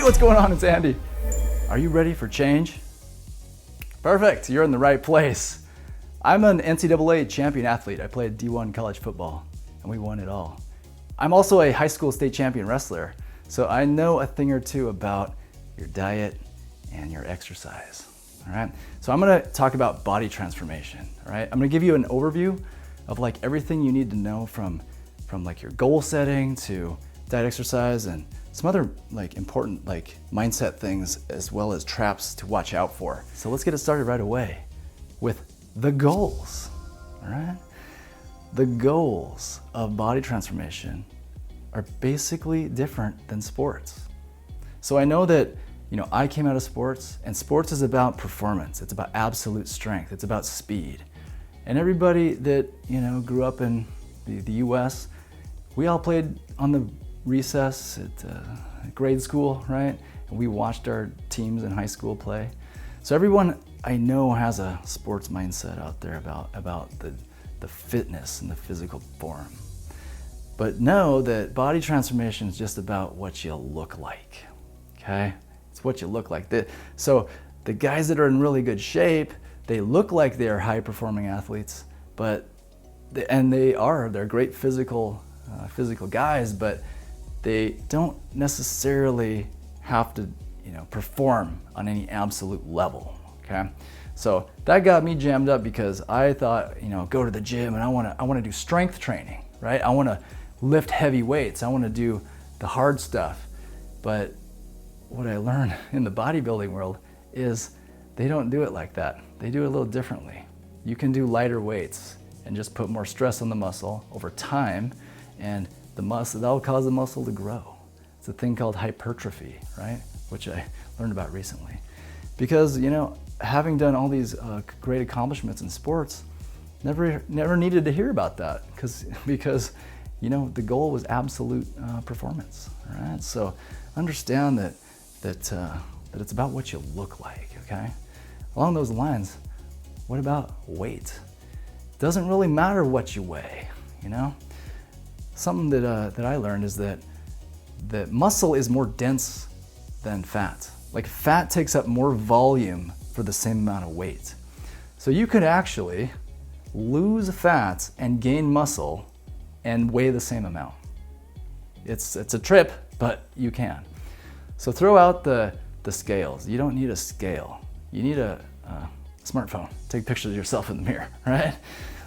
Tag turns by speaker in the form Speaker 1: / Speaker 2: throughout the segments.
Speaker 1: Hey, what's going on? It's Andy. Are you ready for change? Perfect, you're in the right place. I'm an NCAA champion athlete. I played D1 college football, and we won it all. I'm also a high school state champion wrestler, so I know a thing or two about your diet and your exercise. All right, so I'm gonna talk about body transformation. All right, I'm gonna give you an overview of like everything you need to know from like your goal setting to diet, exercise, and some other like important like mindset things, as well as traps to watch out for. So let's get it started right away with the goals. All right, the goals of body transformation are basically different than sports. So I know that, you know, I came out of sports, and sports is about performance. It's about absolute strength. It's about speed. And everybody that, you know, grew up in the US, we all played on the recess at grade school, right? And we watched our teams in high school play. So everyone I know has a sports mindset out there about the fitness and the physical form. But know that body transformation is just about what you look like, okay? It's what you look like. So the guys that are in really good shape, they look like they are high-performing athletes, but they're great physical guys, but they don't necessarily have to, you know, perform on any absolute level. Okay, so that got me jammed up because I thought, you know, go to the gym and I want to do strength training, right? I want to lift heavy weights. I want to do the hard stuff, but what I learned in the bodybuilding world is they don't do it like that. They do it a little differently. You can do lighter weights and just put more stress on the muscle over time, and that'll cause the muscle to grow. It's a thing called hypertrophy, right? Which I learned about recently. Because, you know, having done all these great accomplishments in sports, never needed to hear about that because, you know, the goal was absolute performance, all right? So understand that it's about what you look like, okay? Along those lines, what about weight? It doesn't really matter what you weigh, you know? Something that I learned is that muscle is more dense than fat. Like fat takes up more volume for the same amount of weight. So you could actually lose fat and gain muscle and weigh the same amount. It's a trip, but you can. So throw out the scales. You don't need a scale. You need a smartphone. Take pictures of yourself in the mirror, right?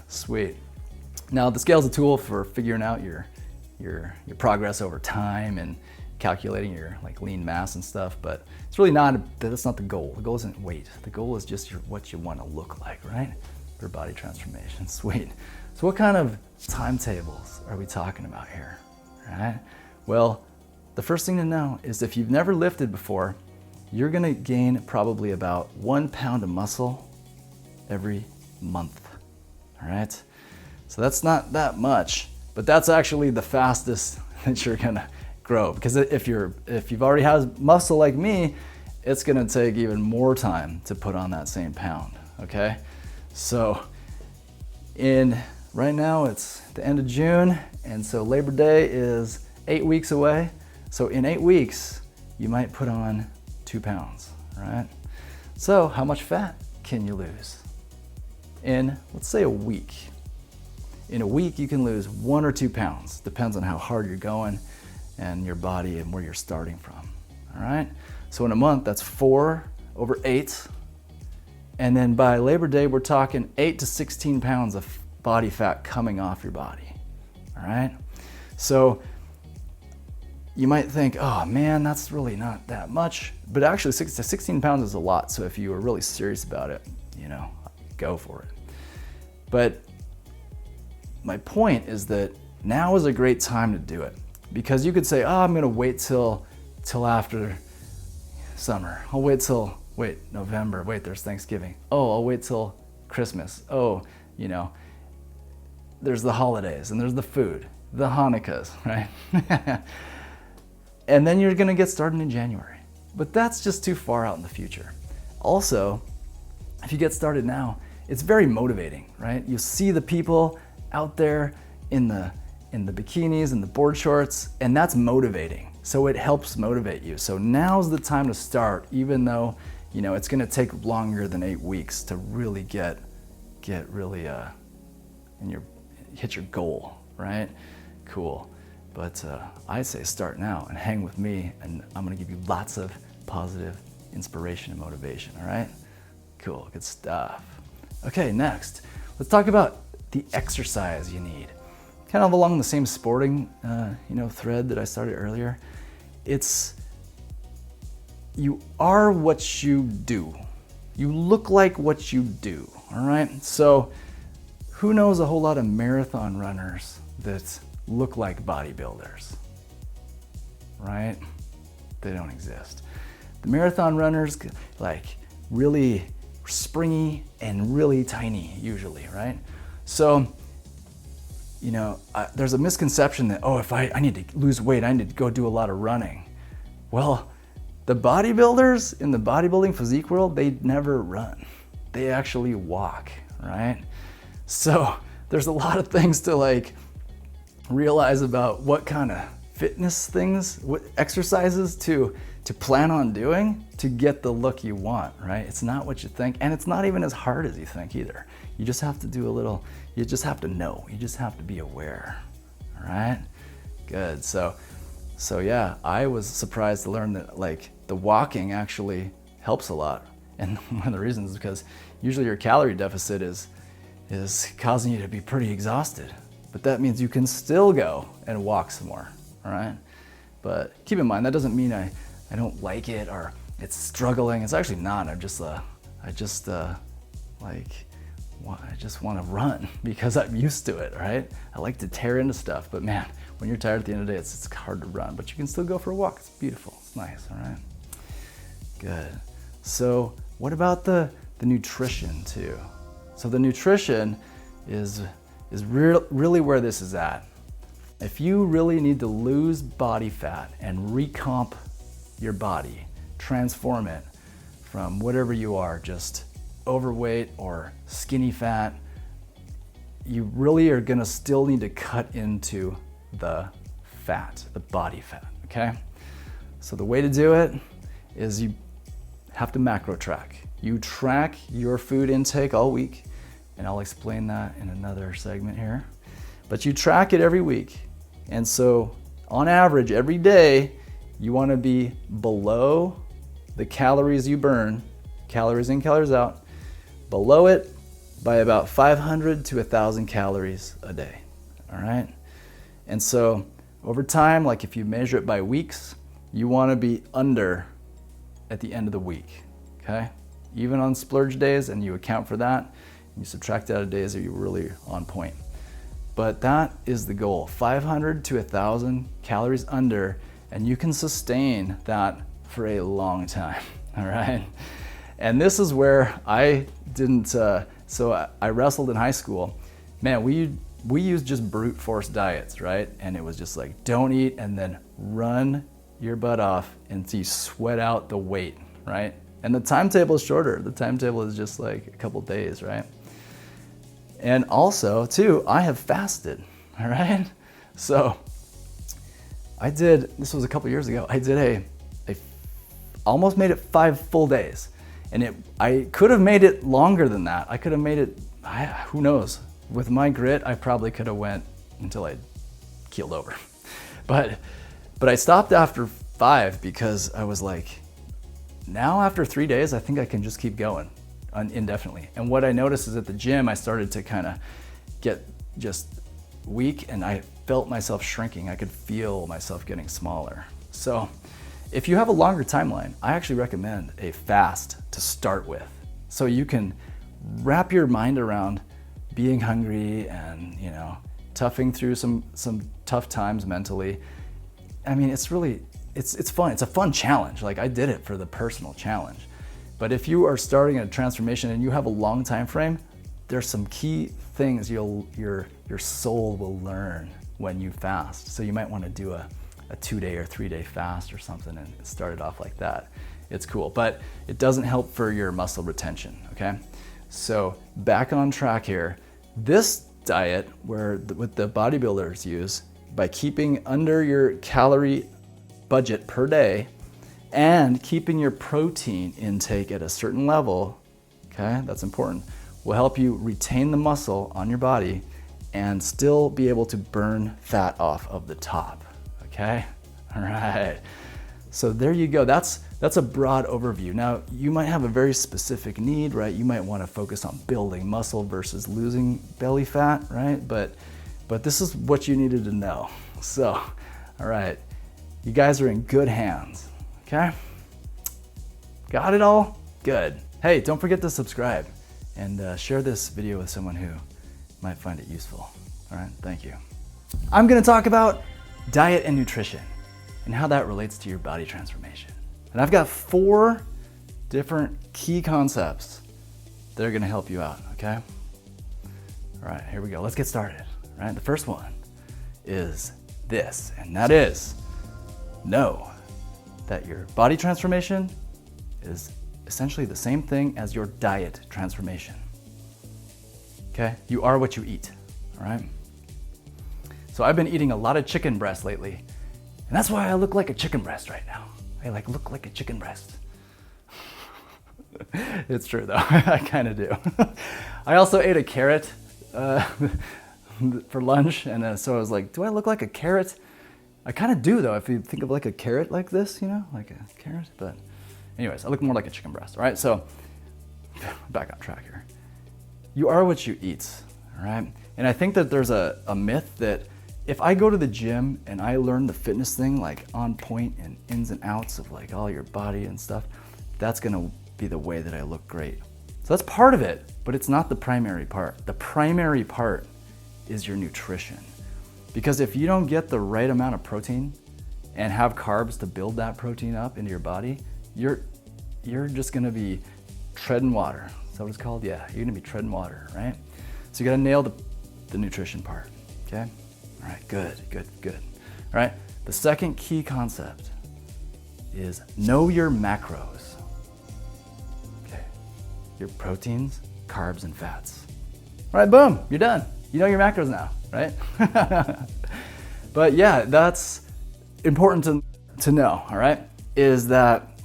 Speaker 1: Sweet. Now the scale is a tool for figuring out your progress over time and calculating your like lean mass and stuff, but it's really that's not the goal. The goal isn't weight. The goal is just what you want to look like, right? For body transformation. Sweet. So what kind of timetables are we talking about here, right? Well, the first thing to know is if you've never lifted before, you're gonna gain probably about 1 pound of muscle every month, all right? So that's not that much, but that's actually the fastest that you're gonna grow, because if you've already had muscle like me, it's gonna take even more time to put on that same pound, okay? So right now it's the end of June, and so Labor Day is 8 weeks away. So in 8 weeks, you might put on 2 pounds, right? So how much fat can you lose in, let's say, a week? In a week, you can lose 1 or 2 pounds. Depends on how hard you're going and your body and where you're starting from, all right? So in a month, that's 4 over 8. And then by Labor Day, we're talking 8 to 16 pounds of body fat coming off your body, all right? So you might think, oh man, that's really not that much. But actually 6 to 16 pounds is a lot. So if you were really serious about it, you know, go for it. But my point is that now is a great time to do it, because you could say, oh, I'm gonna wait till after summer. I'll wait November, wait, there's Thanksgiving. Oh, I'll wait till Christmas. Oh, you know, there's the holidays and there's the food, the Hanukkahs, right? And then you're gonna get started in January. But that's just too far out in the future. Also, if you get started now, it's very motivating, right? You see the people out there in the bikinis and the board shorts, and that's motivating. So it helps motivate you. So now's the time to start, even though, you know, it's gonna take longer than 8 weeks to really get really hit your goal, right? Cool. But I say start now and hang with me, and I'm gonna give you lots of positive inspiration and motivation, all right? Cool, good stuff. Okay, next, let's talk about the exercise you need. Kind of along the same sporting thread that I started earlier. It's, you are what you do. You look like what you do, all right? So who knows a whole lot of marathon runners that look like bodybuilders, right? They don't exist. The marathon runners, like really springy and really tiny usually, right? So, you know, there's a misconception that, oh, if I need to lose weight, I need to go do a lot of running. Well, the bodybuilders in the bodybuilding physique world, they never run. They actually walk, right? So there's a lot of things to like realize about what kind of fitness things, what exercises to plan on doing to get the look you want, right? It's not what you think, and it's not even as hard as you think either. You just have to do a little, you just have to know, you just have to be aware, all right? Good, so yeah, I was surprised to learn that like the walking actually helps a lot. And one of the reasons is because usually your calorie deficit is causing you to be pretty exhausted. But that means you can still go and walk some more, all right? But keep in mind, that doesn't mean I don't like it or it's struggling. It's actually not. I just want to run because I'm used to it, right? I like to tear into stuff, but man, when you're tired at the end of the day, it's hard to run, but you can still go for a walk. It's beautiful, it's nice, all right? Good. So what about the nutrition too? So the nutrition is really where this is at. If you really need to lose body fat and recomp your body, transform it from whatever you are, just overweight or skinny fat, you really are gonna still need to cut into the fat, the body fat, okay? So the way to do it is you have to macro track. You track your food intake all week, and I'll explain that in another segment here. But you track it every week. And so on average, every day, you wanna be below the calories you burn, calories in, calories out, below it by about 500 to 1,000 calories a day, all right? And so over time, like if you measure it by weeks, you wanna be under at the end of the week, okay? Even on splurge days, and you account for that, you subtract out of days that you're really on point. But that is the goal, 500 to 1,000 calories under, and you can sustain that for a long time, all right? And this is where I didn't, so I wrestled in high school. Man, we used just brute force diets, right? And it was just like, don't eat and then run your butt off until you sweat out the weight, right? And the timetable is shorter. The timetable is just like a couple days, right? And also, too, I have fasted, all right? So I did, this was a couple years ago, I did almost made it 5 full days. And I could have made it longer than that. I could have made it, who knows? With my grit, I probably could have went until I keeled over. But I stopped after 5 because I was like, now after 3 days, I think I can just keep going indefinitely. And what I noticed is at the gym, I started to kind of get just weak, and I felt myself shrinking. I could feel myself getting smaller. So if you have a longer timeline, I actually recommend a fast to start with. So you can wrap your mind around being hungry and, you know, toughing through some tough times mentally. I mean, it's really, it's fun. It's a fun challenge. Like, I did it for the personal challenge. But if you are starting a transformation and you have a long time frame, there's some key things your soul will learn when you fast. So you might want to do a 2-day or 3-day fast or something and start it off like that. It's cool, but it doesn't help for your muscle retention, okay? So back on track here. This diet, what the bodybuilders use, by keeping under your calorie budget per day and keeping your protein intake at a certain level, okay, that's important, will help you retain the muscle on your body and still be able to burn fat off of the top, okay? All right, so there you go. That's a broad overview. Now, you might have a very specific need, right? You might want to focus on building muscle versus losing belly fat, right? But this is what you needed to know. So, all right, you guys are in good hands, okay? Got it all? Good. Hey, don't forget to subscribe and share this video with someone who might find it useful. All right, thank you. I'm gonna talk about diet and nutrition and how that relates to your body transformation. And I've got 4 different key concepts that are gonna help you out, okay? All right, here we go, let's get started. All right, the first one is this, and that is, know that your body transformation is essentially the same thing as your diet transformation. Okay, you are what you eat, all right? So I've been eating a lot of chicken breast lately, and that's why I look like a chicken breast right now. I look like a chicken breast. It's true though, I kind of do. I also ate a carrot for lunch, and so I was like, do I look like a carrot? I kind of do though, if you think of like a carrot like this, you know, like a carrot, but anyways, I look more like a chicken breast, all right? So, back on track here. You are what you eat, all right? And I think that there's a myth that if I go to the gym and I learn the fitness thing like on point and ins and outs of like all your body and stuff, that's gonna be the way that I look great. So that's part of it, but it's not the primary part. The primary part is your nutrition. Because if you don't get the right amount of protein and have carbs to build that protein up into your body, you're just gonna be treading water. Is that what it's called? Yeah, you're gonna be treading water, right? So you gotta nail the nutrition part, okay? All right, good. All right, the second key concept is know your macros. Okay, your proteins, carbs, and fats. All right, boom, you're done. You know your macros now, right? But yeah, that's important to know, all right? Is that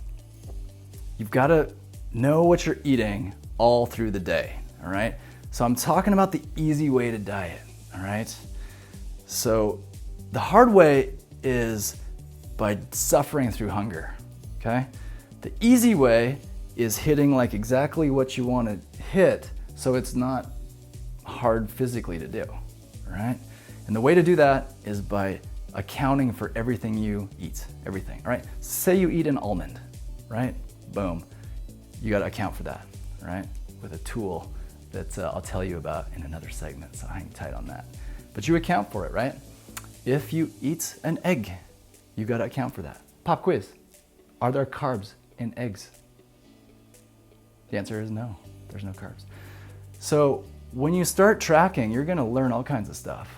Speaker 1: you've gotta know what you're eating all through the day, all right? So I'm talking about the easy way to diet, all right? So the hard way is by suffering through hunger, okay? The easy way is hitting like exactly what you want to hit so it's not hard physically to do, all right? And the way to do that is by accounting for everything you eat, everything, all right? Say you eat an almond, right? Boom, you gotta account for that, all right? With a tool that I'll tell you about in another segment, so hang tight on that. But you account for it, right? If you eat an egg, you gotta account for that. Pop quiz, are there carbs in eggs? The answer is no, there's no carbs. So when you start tracking, you're gonna learn all kinds of stuff,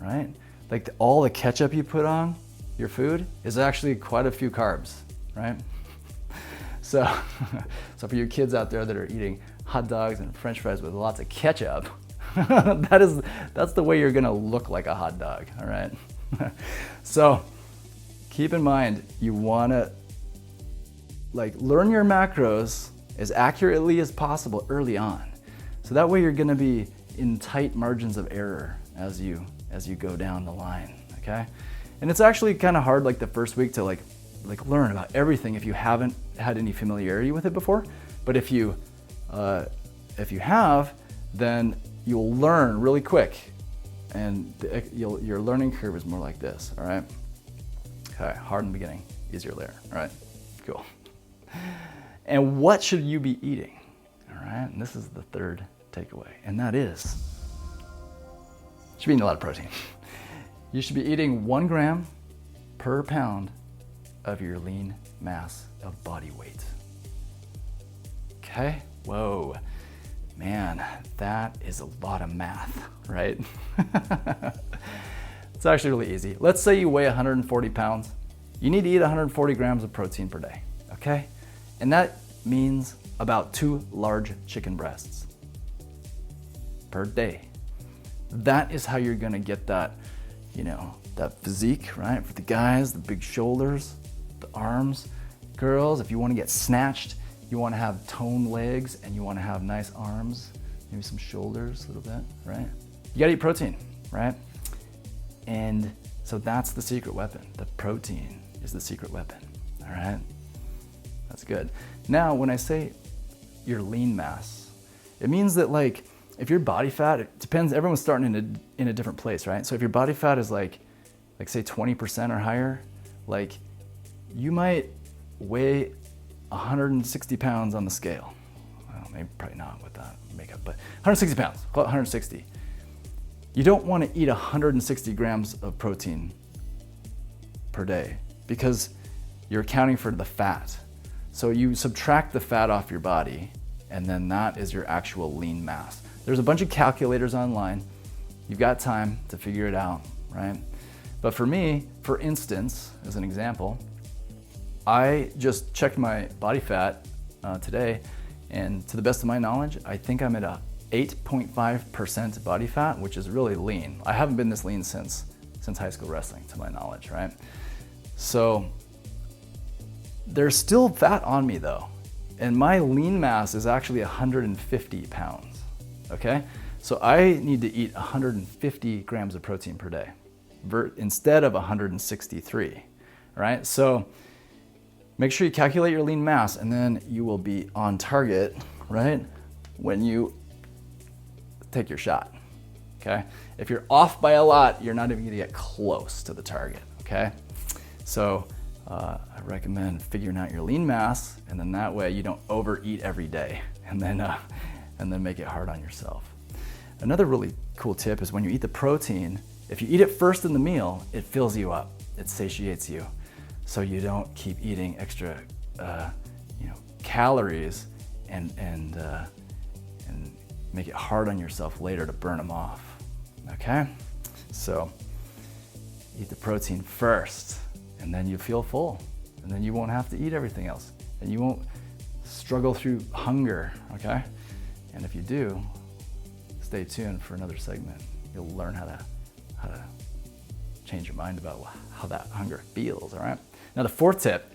Speaker 1: right? Like all the ketchup you put on your food is actually quite a few carbs, right? So for you kids out there that are eating hot dogs and French fries with lots of ketchup, that's the way you're gonna look like a hot dog, all right? So keep in mind, you wanna learn your macros as accurately as possible early on. So that way you're gonna be in tight margins of error as you go down the line, okay? And it's actually kind of hard the first week to learn about everything if you haven't had any familiarity with it before. But if you have, then you'll learn really quick, and your learning curve is more like this, all right? Okay, hard in the beginning, easier later, all right? Cool. And what should you be eating, all right? And this is the third takeaway, and that is, you should be eating a lot of protein. You should be eating 1 gram per pound of your lean mass of body weight. Okay, whoa. Man, that is a lot of math, right? It's actually really easy. Let's say you weigh 140 pounds. You need to eat 140 grams of protein per day, okay? And that means about 2 large chicken breasts per day. That is how you're gonna get that, that physique, right? For the guys, the big shoulders, the arms. Girls, if you want to get snatched, you want to have toned legs and you want to have nice arms, maybe some shoulders a little bit, right? You gotta eat protein, right? And so that's the secret weapon. The protein is the secret weapon, all right? That's good. Now, when I say your lean mass, it means that like, if your body fat, it depends, everyone's starting in a different place, right? So if your body fat is like say 20% or higher, like you might weigh 160 pounds on the scale. Well, maybe probably not with that makeup, but 160 pounds, call it 160. You don't want to eat 160 grams of protein per day because you're accounting for the fat. So you subtract the fat off your body and then that is your actual lean mass. There's a bunch of calculators online. You've got time to figure it out, right? But for me, for instance, as an example, I just checked my body fat today, and to the best of my knowledge, I think I'm at a 8.5% body fat, which is really lean. I haven't been this lean since high school wrestling, to my knowledge, right? So there's still fat on me though, and my lean mass is actually 150 pounds, okay? So I need to eat 150 grams of protein per day instead of 163, right? So make sure you calculate your lean mass and then you will be on target, right? When you take your shot, okay? If you're off by a lot, you're not even gonna get close to the target, okay? So I recommend figuring out your lean mass, and then that way you don't overeat every day and then make it hard on yourself. Another really cool tip is when you eat the protein, if you eat it first in the meal, it fills you up, it satiates you. So you don't keep eating extra, calories and make it hard on yourself later to burn them off, okay? So eat the protein first, and then you feel full, and then you won't have to eat everything else, and you won't struggle through hunger, okay? And if you do, stay tuned for another segment. You'll learn how to change your mind about how that hunger feels, all right? Now the fourth tip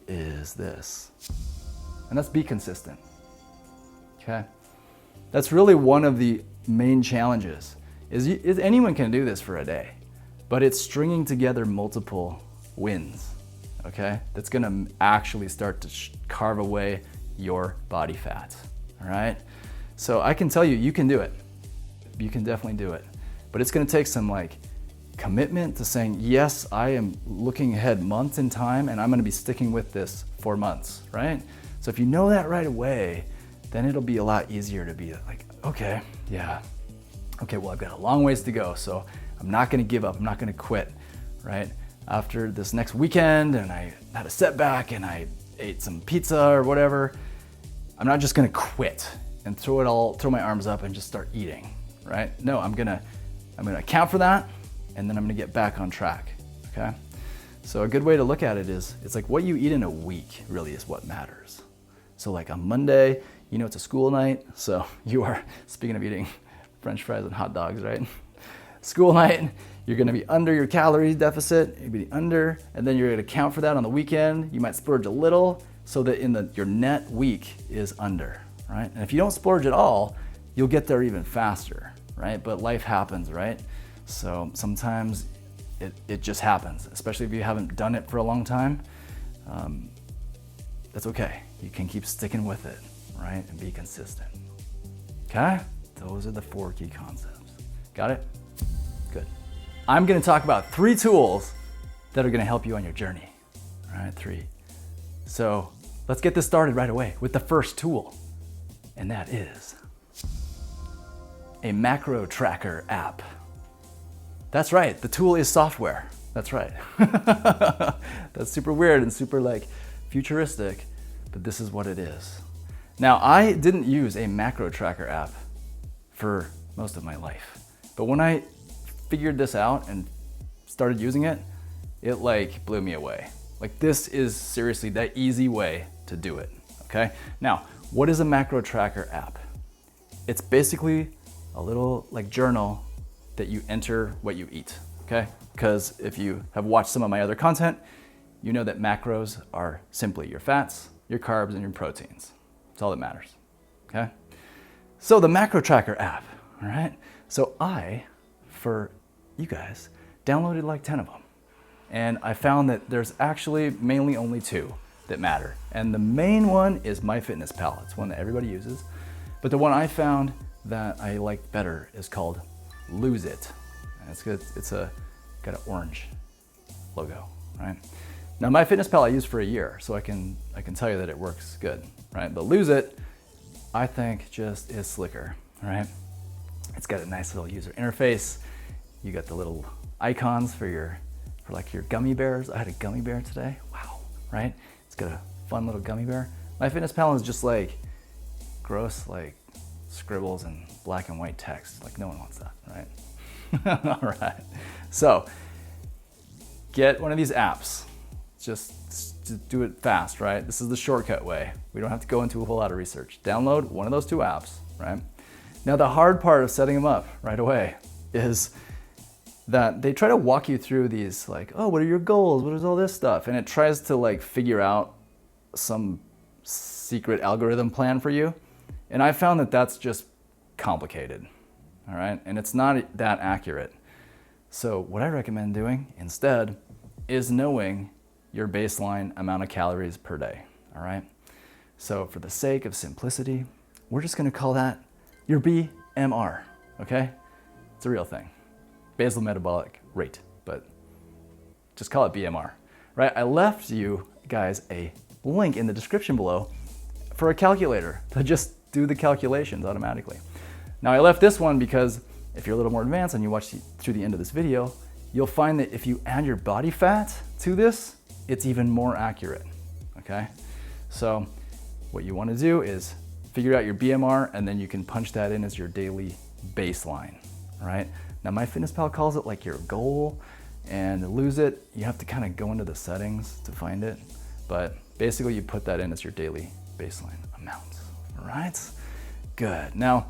Speaker 1: is this, and that's be consistent, okay? That's really one of the main challenges, is anyone can do this for a day, but it's stringing together multiple wins, okay? That's gonna actually start to carve away your body fat, all right? So I can tell you, you can do it. You can definitely do it, but it's gonna take some like commitment to saying, yes, I am looking ahead months in time and I'm gonna be sticking with this for months, right? So if you know that right away, then it'll be a lot easier to be like, okay, yeah, okay, well, I've got a long ways to go, so I'm not gonna give up, I'm not gonna quit, right? After this next weekend and I had a setback and I ate some pizza or whatever, I'm not just gonna quit and throw my arms up and just start eating, right? No, I'm gonna account for that, and then I'm gonna get back on track, okay? So a good way to look at it is, it's like what you eat in a week really is what matters. So like on Monday, you know it's a school night, so you are, speaking of eating French fries and hot dogs, right? School night, you're gonna be under your calorie deficit, you're gonna be under, and then you're gonna account for that on the weekend. You might splurge a little so that your net week is under, right? And if you don't splurge at all, you'll get there even faster, right? But life happens, right? So sometimes it just happens, especially if you haven't done it for a long time. That's okay. You can keep sticking with it, right? And be consistent, okay? Those are the 4 key concepts. Got it? Good. I'm gonna talk about 3 tools that are gonna help you on your journey, all right? 3. So let's get this started right away with the first tool, and that is a macro tracker app. That's right, the tool is software. That's right. That's super weird and super like futuristic, but this is what it is. Now, I didn't use a macro tracker app for most of my life, but when I figured this out and started using it, it like blew me away. Like this is seriously the easy way to do it, okay? Now, what is a macro tracker app? It's basically a little like journal that you enter what you eat, okay? Because if you have watched some of my other content, you know that macros are simply your fats, your carbs, and your proteins. That's all that matters, okay? So the macro tracker app, all right? So I, for you guys, downloaded like 10 of them. And I found that there's actually mainly only 2 that matter. And the main one is MyFitnessPal. It's one that everybody uses. But the one I found that I like better is called Lose It. And it's good. It's got an orange logo, right? Now MyFitnessPal I used for a year, so I can tell you that it works good, right? But Lose It, I think just is slicker, right? It's got a nice little user interface. You got the little icons for like your gummy bears. I had a gummy bear today. Wow, right? It's got a fun little gummy bear. MyFitnessPal is just like gross, like scribbles and black and white text. Like no one wants that, right? All right. So get one of these apps. Just do it fast, right? This is the shortcut way. We don't have to go into a whole lot of research. Download one of those 2 apps, right? Now the hard part of setting them up right away is that they try to walk you through these like, oh, what are your goals? What is all this stuff? And it tries to like figure out some secret algorithm plan for you. And I found that that's just complicated, all right? And it's not that accurate. So what I recommend doing instead is knowing your baseline amount of calories per day, all right? So for the sake of simplicity, we're just gonna call that your BMR, okay? It's a real thing. Basal metabolic rate, but just call it BMR, right? I left you guys a link in the description below for a calculator to just do the calculations automatically. Now I left this one because if you're a little more advanced and you watch through the end of this video, you'll find that if you add your body fat to this, it's even more accurate, okay? So what you wanna do is figure out your BMR and then you can punch that in as your daily baseline, all right? Now MyFitnessPal calls it like your goal, and to Lose It, you have to kind of go into the settings to find it. But basically you put that in as your daily baseline amount, all right? Good. Now,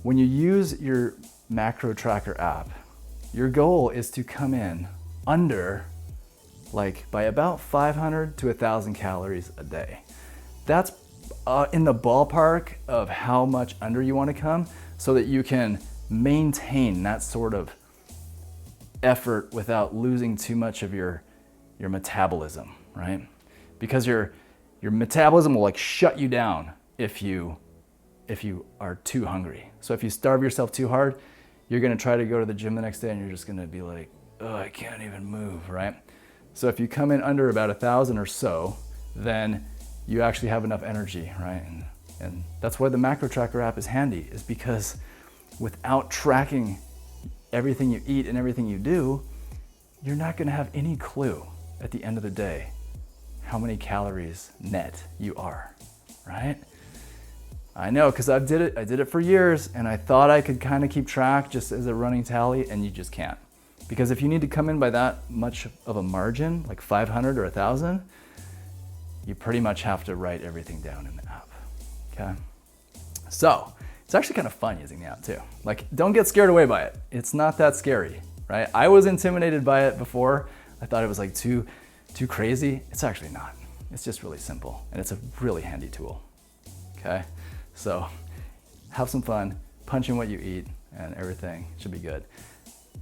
Speaker 1: when you use your macro tracker app, your goal is to come in under, like by about 500 to 1,000 calories a day. That's in the ballpark of how much under you want to come so that you can maintain that sort of effort without losing too much of your metabolism, right? Because your metabolism will like shut you down if you are too hungry. So if you starve yourself too hard, you're gonna try to go to the gym the next day and you're just gonna be like, oh, I can't even move, right? So if you come in under about 1,000 or so, then you actually have enough energy, right? And that's why the macro tracker app is handy, is because without tracking everything you eat and everything you do, you're not gonna have any clue at the end of the day how many calories net you are, right? I know, because I did it for years and I thought I could kind of keep track just as a running tally, and you just can't. Because if you need to come in by that much of a margin, like 500 or 1,000, you pretty much have to write everything down in the app, okay? So, it's actually kind of fun using the app too. Like, don't get scared away by it. It's not that scary, right? I was intimidated by it before. I thought it was like too crazy. It's actually not. It's just really simple, and it's a really handy tool, okay? So, have some fun, punch in what you eat, and everything should be good.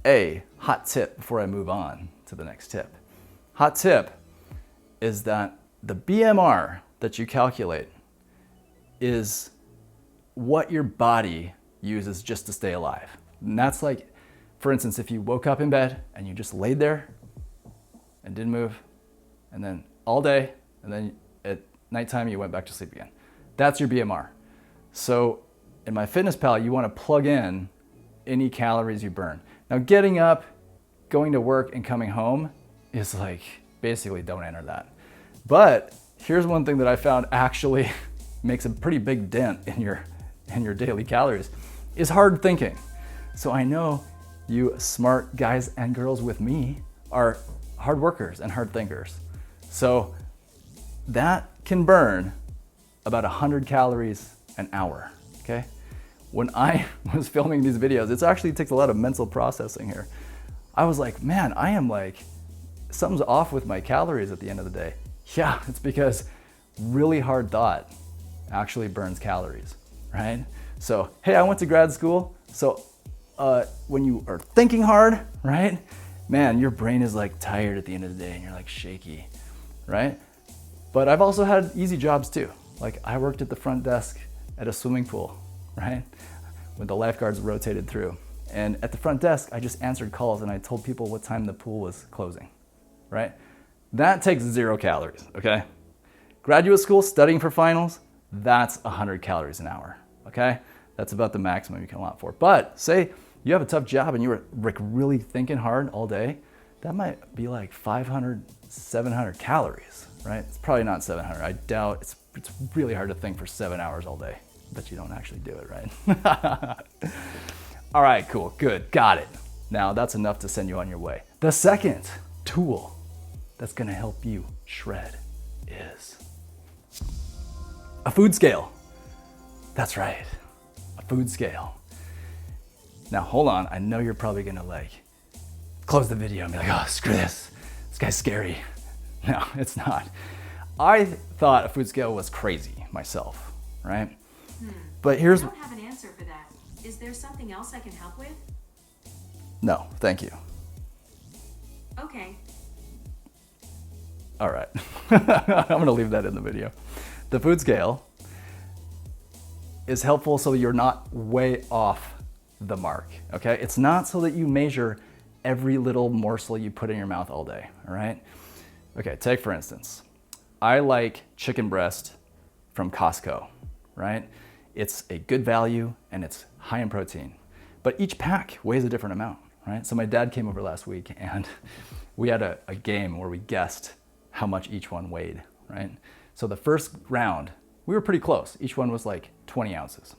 Speaker 1: A hot tip before I move on to the next tip. Hot tip is that the BMR that you calculate is what your body uses just to stay alive. And that's like, for instance, if you woke up in bed and you just laid there and didn't move, and then all day, and then at nighttime you went back to sleep again. That's your BMR. So in MyFitnessPal, you want to plug in any calories you burn. Now getting up, going to work, and coming home is like, basically don't enter that. But here's one thing that I found actually makes a pretty big dent in your daily calories, is hard thinking. So I know you smart guys and girls with me are hard workers and hard thinkers. So that can burn about 100 calories an hour, okay? When I was filming these videos, it actually takes a lot of mental processing here. I was like, man, I am like something's off with my calories at the end of the day. Yeah, it's because really hard thought actually burns calories, right? So, hey, I went to grad school. So when you are thinking hard, right? Man, your brain is like tired at the end of the day and you're like shaky, right? But I've also had easy jobs too. Like I worked at the front desk at a swimming pool, right? When the lifeguards rotated through. And at the front desk, I just answered calls and I told people what time the pool was closing, right? That takes 0 calories, okay? Graduate school, studying for finals, that's 100 calories an hour, okay? That's about the maximum you can allow for. But say you have a tough job and you were like really thinking hard all day, that might be like 500, 700 calories, right? It's probably not 700. I doubt it's really hard to think for 7 hours all day, but you don't actually do it, right? All right, cool, good, got it. Now that's enough to send you on your way. The second tool that's gonna help you shred is a food scale. That's right, a food scale. Now hold on, I know you're probably gonna like close the video and be like, oh, screw this guy's scary. No, it's not. I thought a food scale was crazy myself, right? But here's...
Speaker 2: I don't have an answer for that. Is there something else I can help with?
Speaker 1: No, thank you.
Speaker 2: Okay.
Speaker 1: All right, I'm gonna leave that in the video. The food scale is helpful so that you're not way off the mark, okay? It's not so that you measure every little morsel you put in your mouth all day, all right? Okay, take for instance, I like chicken breast from Costco, right? It's a good value and it's high in protein, but each pack weighs a different amount, right? So my dad came over last week and we had a game where we guessed how much each one weighed, right? So the first round, we were pretty close. Each one was like 20 ounces.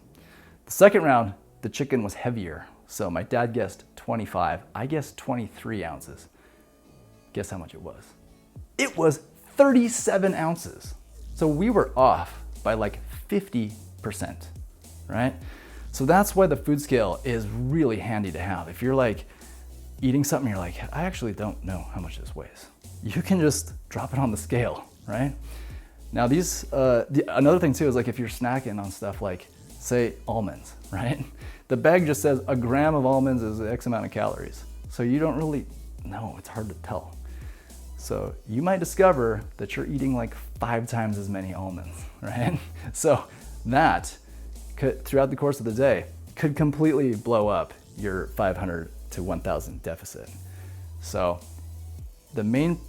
Speaker 1: The second round, the chicken was heavier. So my dad guessed 25, I guessed 23 ounces. Guess how much it was? It was 37 ounces. So we were off by like 50%, right? So that's why the food scale is really handy to have. If you're like eating something, you're like, I actually don't know how much this weighs. You can just drop it on the scale, right? Now another thing too is like if you're snacking on stuff like say almonds, right? The bag just says a gram of almonds is X amount of calories. So you don't really know, it's hard to tell. So you might discover that you're eating like 5 times as many almonds, right? So that could, throughout the course of the day, could completely blow up your 500 to 1,000 deficit. So the main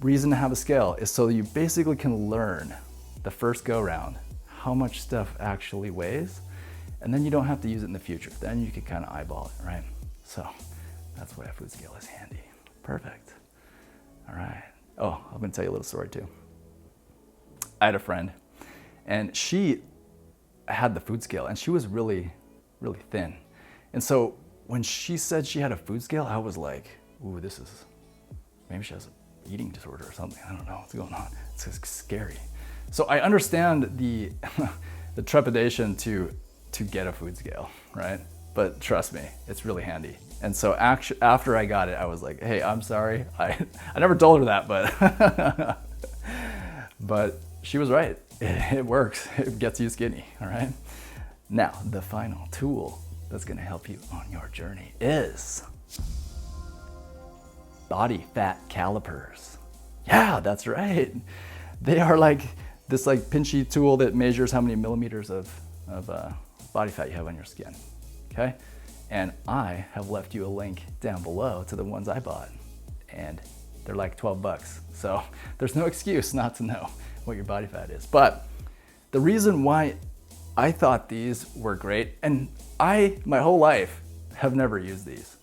Speaker 1: reason to have a scale is so that you basically can learn the first go round how much stuff actually weighs, and then you don't have to use it in the future. Then you can kind of eyeball it, right? So that's why a food scale is handy. Perfect. All right. Oh, I'm gonna tell you a little story too. I had a friend and she had the food scale and she was really, really thin. And so when she said she had a food scale, I was like, ooh, maybe she has an eating disorder or something. I don't know what's going on. It's just scary. So I understand the the trepidation to get a food scale, right? But trust me, it's really handy. And so after I got it, I was like, hey, I'm sorry. I never told her that, but she was right. It works. It gets you skinny, all right? Now, the final tool that's gonna help you on your journey is body fat calipers. Yeah, that's right. They are like this like pinchy tool that measures how many millimeters of body fat you have on your skin, okay? And I have left you a link down below to the ones I bought, and they're like 12 bucks. So there's no excuse not to know what your body fat is. But the reason why I thought these were great, and my whole life have never used these.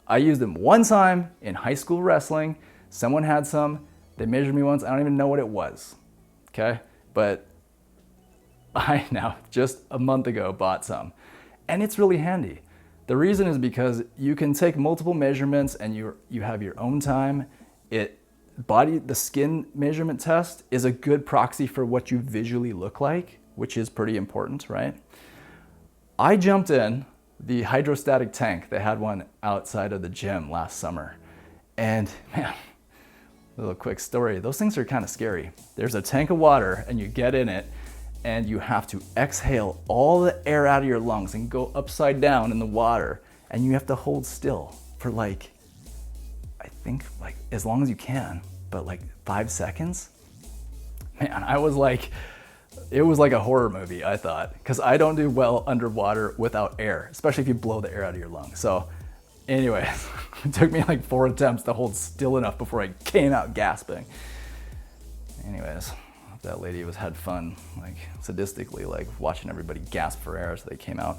Speaker 1: I used them one time in high school wrestling. Someone had some, they measured me once, I don't even know what it was, okay? But I now, just a month ago, bought some, and it's really handy. The reason is because you can take multiple measurements and you have your own time. The skin measurement test is a good proxy for what you visually look like, which is pretty important, right? I jumped in the hydrostatic tank. They had one outside of the gym last summer. And man, little quick story. Those things are kind of scary. There's a tank of water and you get in it and you have to exhale all the air out of your lungs and go upside down in the water. And you have to hold still for like, I think like as long as you can, but like 5 seconds. Man, it was like a horror movie, I thought, because I don't do well underwater without air, especially if you blow the air out of your lungs. So anyways, it took me like 4 attempts to hold still enough before I came out gasping. Anyways, that lady had fun, like sadistically, like watching everybody gasp for air as they came out.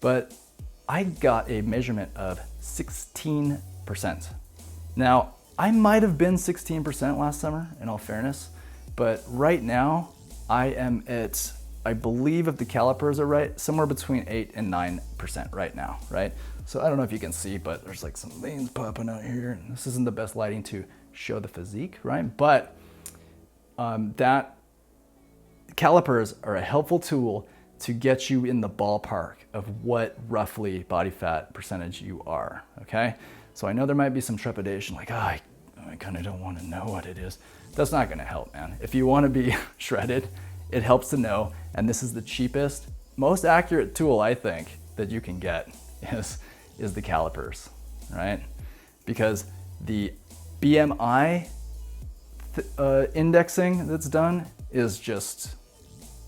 Speaker 1: But I got a measurement of 16%. Now, I might have been 16% last summer, in all fairness, but right now I am at, I believe if the calipers are right, somewhere between 8 and 9% right now, right? So I don't know if you can see, but there's like some veins popping out here, and this isn't the best lighting to show the physique, right? But that calipers are a helpful tool to get you in the ballpark of what roughly body fat percentage you are, okay? So I know there might be some trepidation, like, I kind of don't want to know what it is. That's not gonna help, man. If you wanna be shredded, it helps to know, and this is the cheapest, most accurate tool I think that you can get is the calipers, right? Because the BMI indexing that's done is just,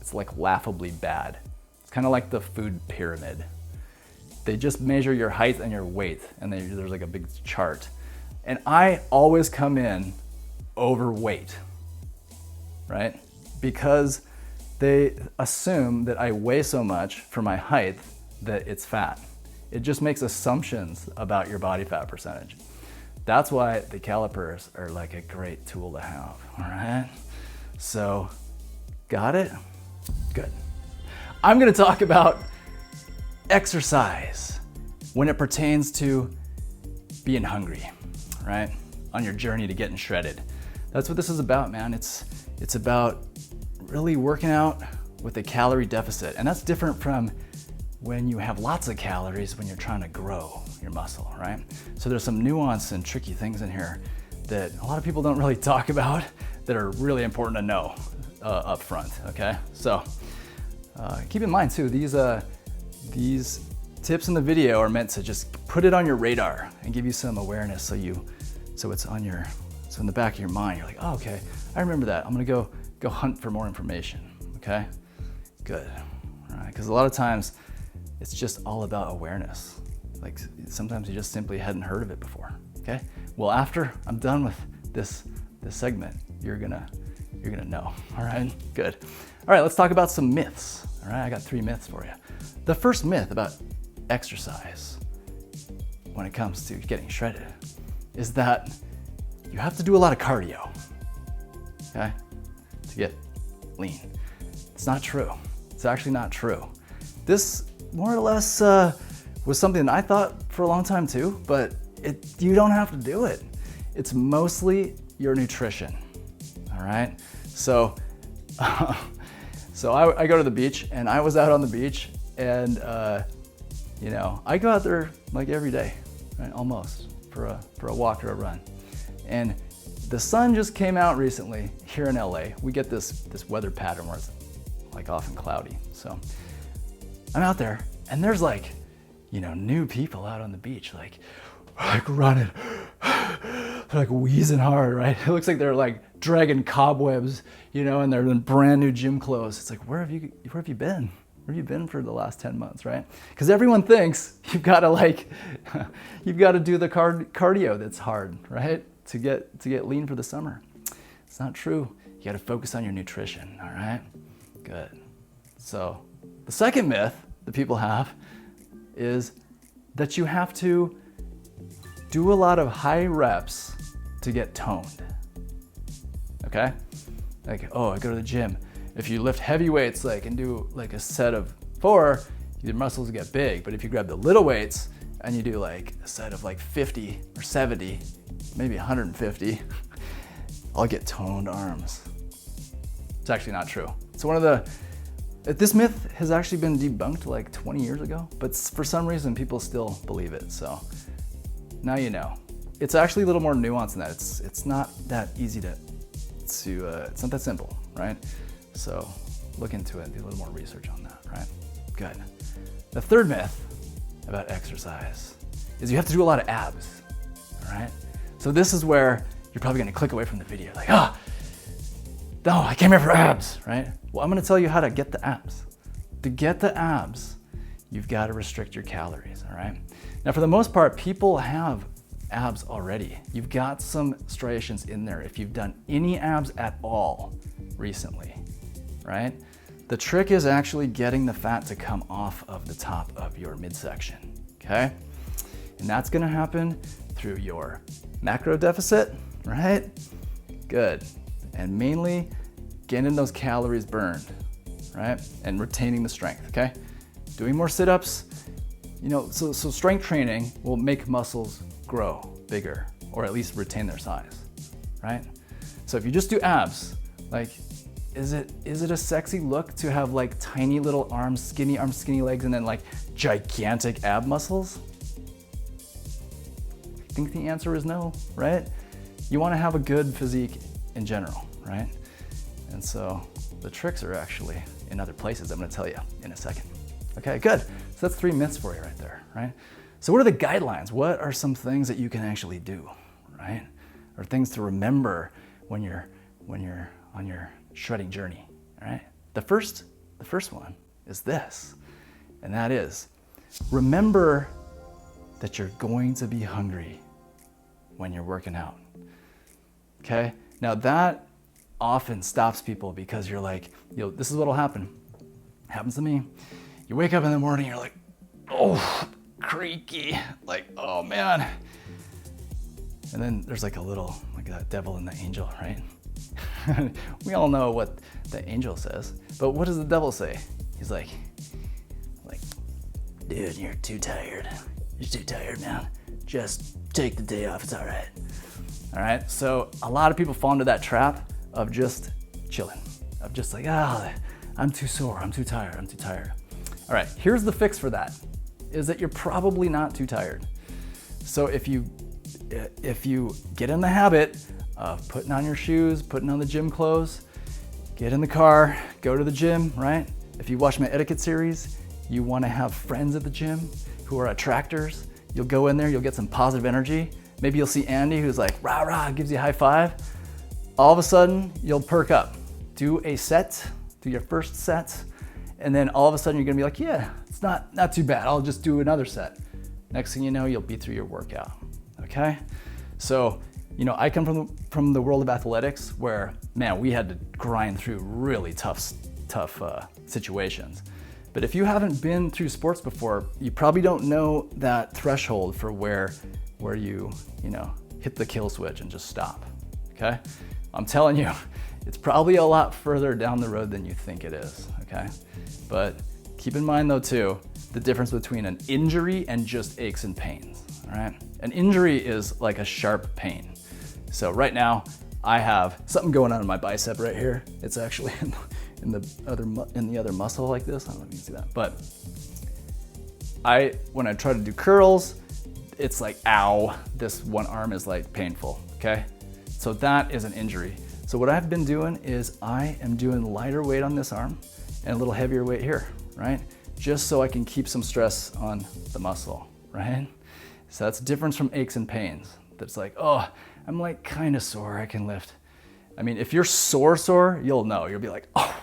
Speaker 1: it's like laughably bad. It's kind of like the food pyramid. They just measure your height and your weight, and there's like a big chart. And I always come in overweight, right? Because they assume that I weigh so much for my height that it's fat. It just makes assumptions about your body fat percentage. That's why the calipers are like a great tool to have, all right? So, got it? Good. I'm gonna talk about exercise when it pertains to being hungry, right? On your journey to getting shredded. That's what this is about, man. It's about really working out with a calorie deficit. And that's different from when you have lots of calories when you're trying to grow your muscle, right? So there's some nuance and tricky things in here that a lot of people don't really talk about that are really important to know up front, okay? So keep in mind too, these tips in the video are meant to just put it on your radar and give you some awareness so it's on your, so in the back of your mind, you're like, oh, okay, I remember that. I'm gonna go hunt for more information, okay? Good, all right, because a lot of times it's just all about awareness. Like sometimes you just simply hadn't heard of it before, okay? Well, after I'm done with this segment, you're gonna know, all right? Good. All right, let's talk about some myths, all right? I got 3 myths for you. The first myth about exercise when it comes to getting shredded is that you have to do a lot of cardio, okay, to get lean. It's not true. It's actually not true. This more or less was something that I thought for a long time too, but you don't have to do it. It's mostly your nutrition, all right? So, so I go to the beach, and I was out on the beach, and you know, I go out there like every day, right? Almost for a walk or a run. And the sun just came out recently here in LA. We get this weather pattern where it's like often cloudy. So I'm out there, and there's like, you know, new people out on the beach, like running, they're like wheezing hard, right? It looks like they're like dragging cobwebs, you know, and they're in brand new gym clothes. It's like, where have you been? Where have you been for the last 10 months, right? Because everyone thinks you've got to do the cardio that's hard, right? To get lean for the summer. It's not true. You got to focus on your nutrition, all right? Good. So the second myth that people have is that you have to do a lot of high reps to get toned, okay? Like, oh, I go to the gym. If you lift heavy weights and do like a set of 4, your muscles get big. But if you grab the little weights and you do like a set of like 50 or 70, maybe 150, I'll get toned arms. It's actually not true. It's one of this myth has actually been debunked like 20 years ago, but for some reason people still believe it. So now you know. it's actually a little more nuanced than that. It's not that easy to it's not that simple, right? So look into it, do a little more research on that, right? Good. The third myth about exercise is you have to do a lot of abs, all right? So this is where you're probably gonna click away from the video, like, no, I came here for abs, right? Well, I'm gonna tell you how to get the abs. To get the abs, you've gotta restrict your calories, all right? Now, for the most part, people have abs already. You've got some striations in there if you've done any abs at all recently, right? The trick is actually getting the fat to come off of the top of your midsection, okay? And that's gonna happen through your macro deficit, right? Good. And mainly getting those calories burned, right? And retaining the strength, okay? Doing more sit-ups, so strength training will make muscles grow bigger, or at least retain their size, right? So if you just do abs, like, is it a sexy look to have like tiny little arms, skinny legs, and then like gigantic ab muscles? I think the answer is no, right? You want to have a good physique in general, right? And so the tricks are actually in other places I'm going to tell you in a second. Okay, good. So that's 3 myths for you right there, right? So what are the guidelines? What are some things that you can actually do, right? Or things to remember when you're on your shredding journey, all right? The first one is this, and that is, remember that you're going to be hungry when you're working out, okay? Now that often stops people because you're like, this is what'll happen. Happens to me. You wake up in the morning, you're like, oh, creaky, like, oh man. And then there's like that devil and the angel, right? We all know what the angel says, but what does the devil say? He's like, dude, you're too tired. You're too tired, man. Just take the day off, it's all right. All right, so a lot of people fall into that trap of just chilling, of just like, I'm too sore, I'm too tired. All right, here's the fix for that, is that you're probably not too tired. So if you get in the habit of putting on your shoes, putting on the gym clothes, get in the car, go to the gym, right? If you watch my etiquette series, you wanna have friends at the gym who are attractors. You'll go in there, you'll get some positive energy. Maybe you'll see Andy who's like, rah, rah, gives you a high five. All of a sudden, you'll perk up. Do a set, do your first set, and then all of a sudden you're gonna be like, yeah, it's not too bad. I'll just do another set. Next thing you know, you'll be through your workout, okay? So, I come from the world of athletics where, man, we had to grind through really tough situations. But if you haven't been through sports before, you probably don't know that threshold for where you hit the kill switch and just stop, okay? I'm telling you, it's probably a lot further down the road than you think it is, okay? But keep in mind though too, the difference between an injury and just aches and pains, all right? An injury is like a sharp pain. So right now, I have something going on in my bicep right here. It's actually in the other muscle like this. I don't know if you can see that, but when I try to do curls, it's like, ow, this one arm is like painful, okay? So that is an injury. So what I've been doing is I am doing lighter weight on this arm and a little heavier weight here, right? Just so I can keep some stress on the muscle, right? So that's a difference from aches and pains. That's like, oh, I'm like kind of sore, I can lift. I mean, if you're sore, you'll know. You'll be like, oh,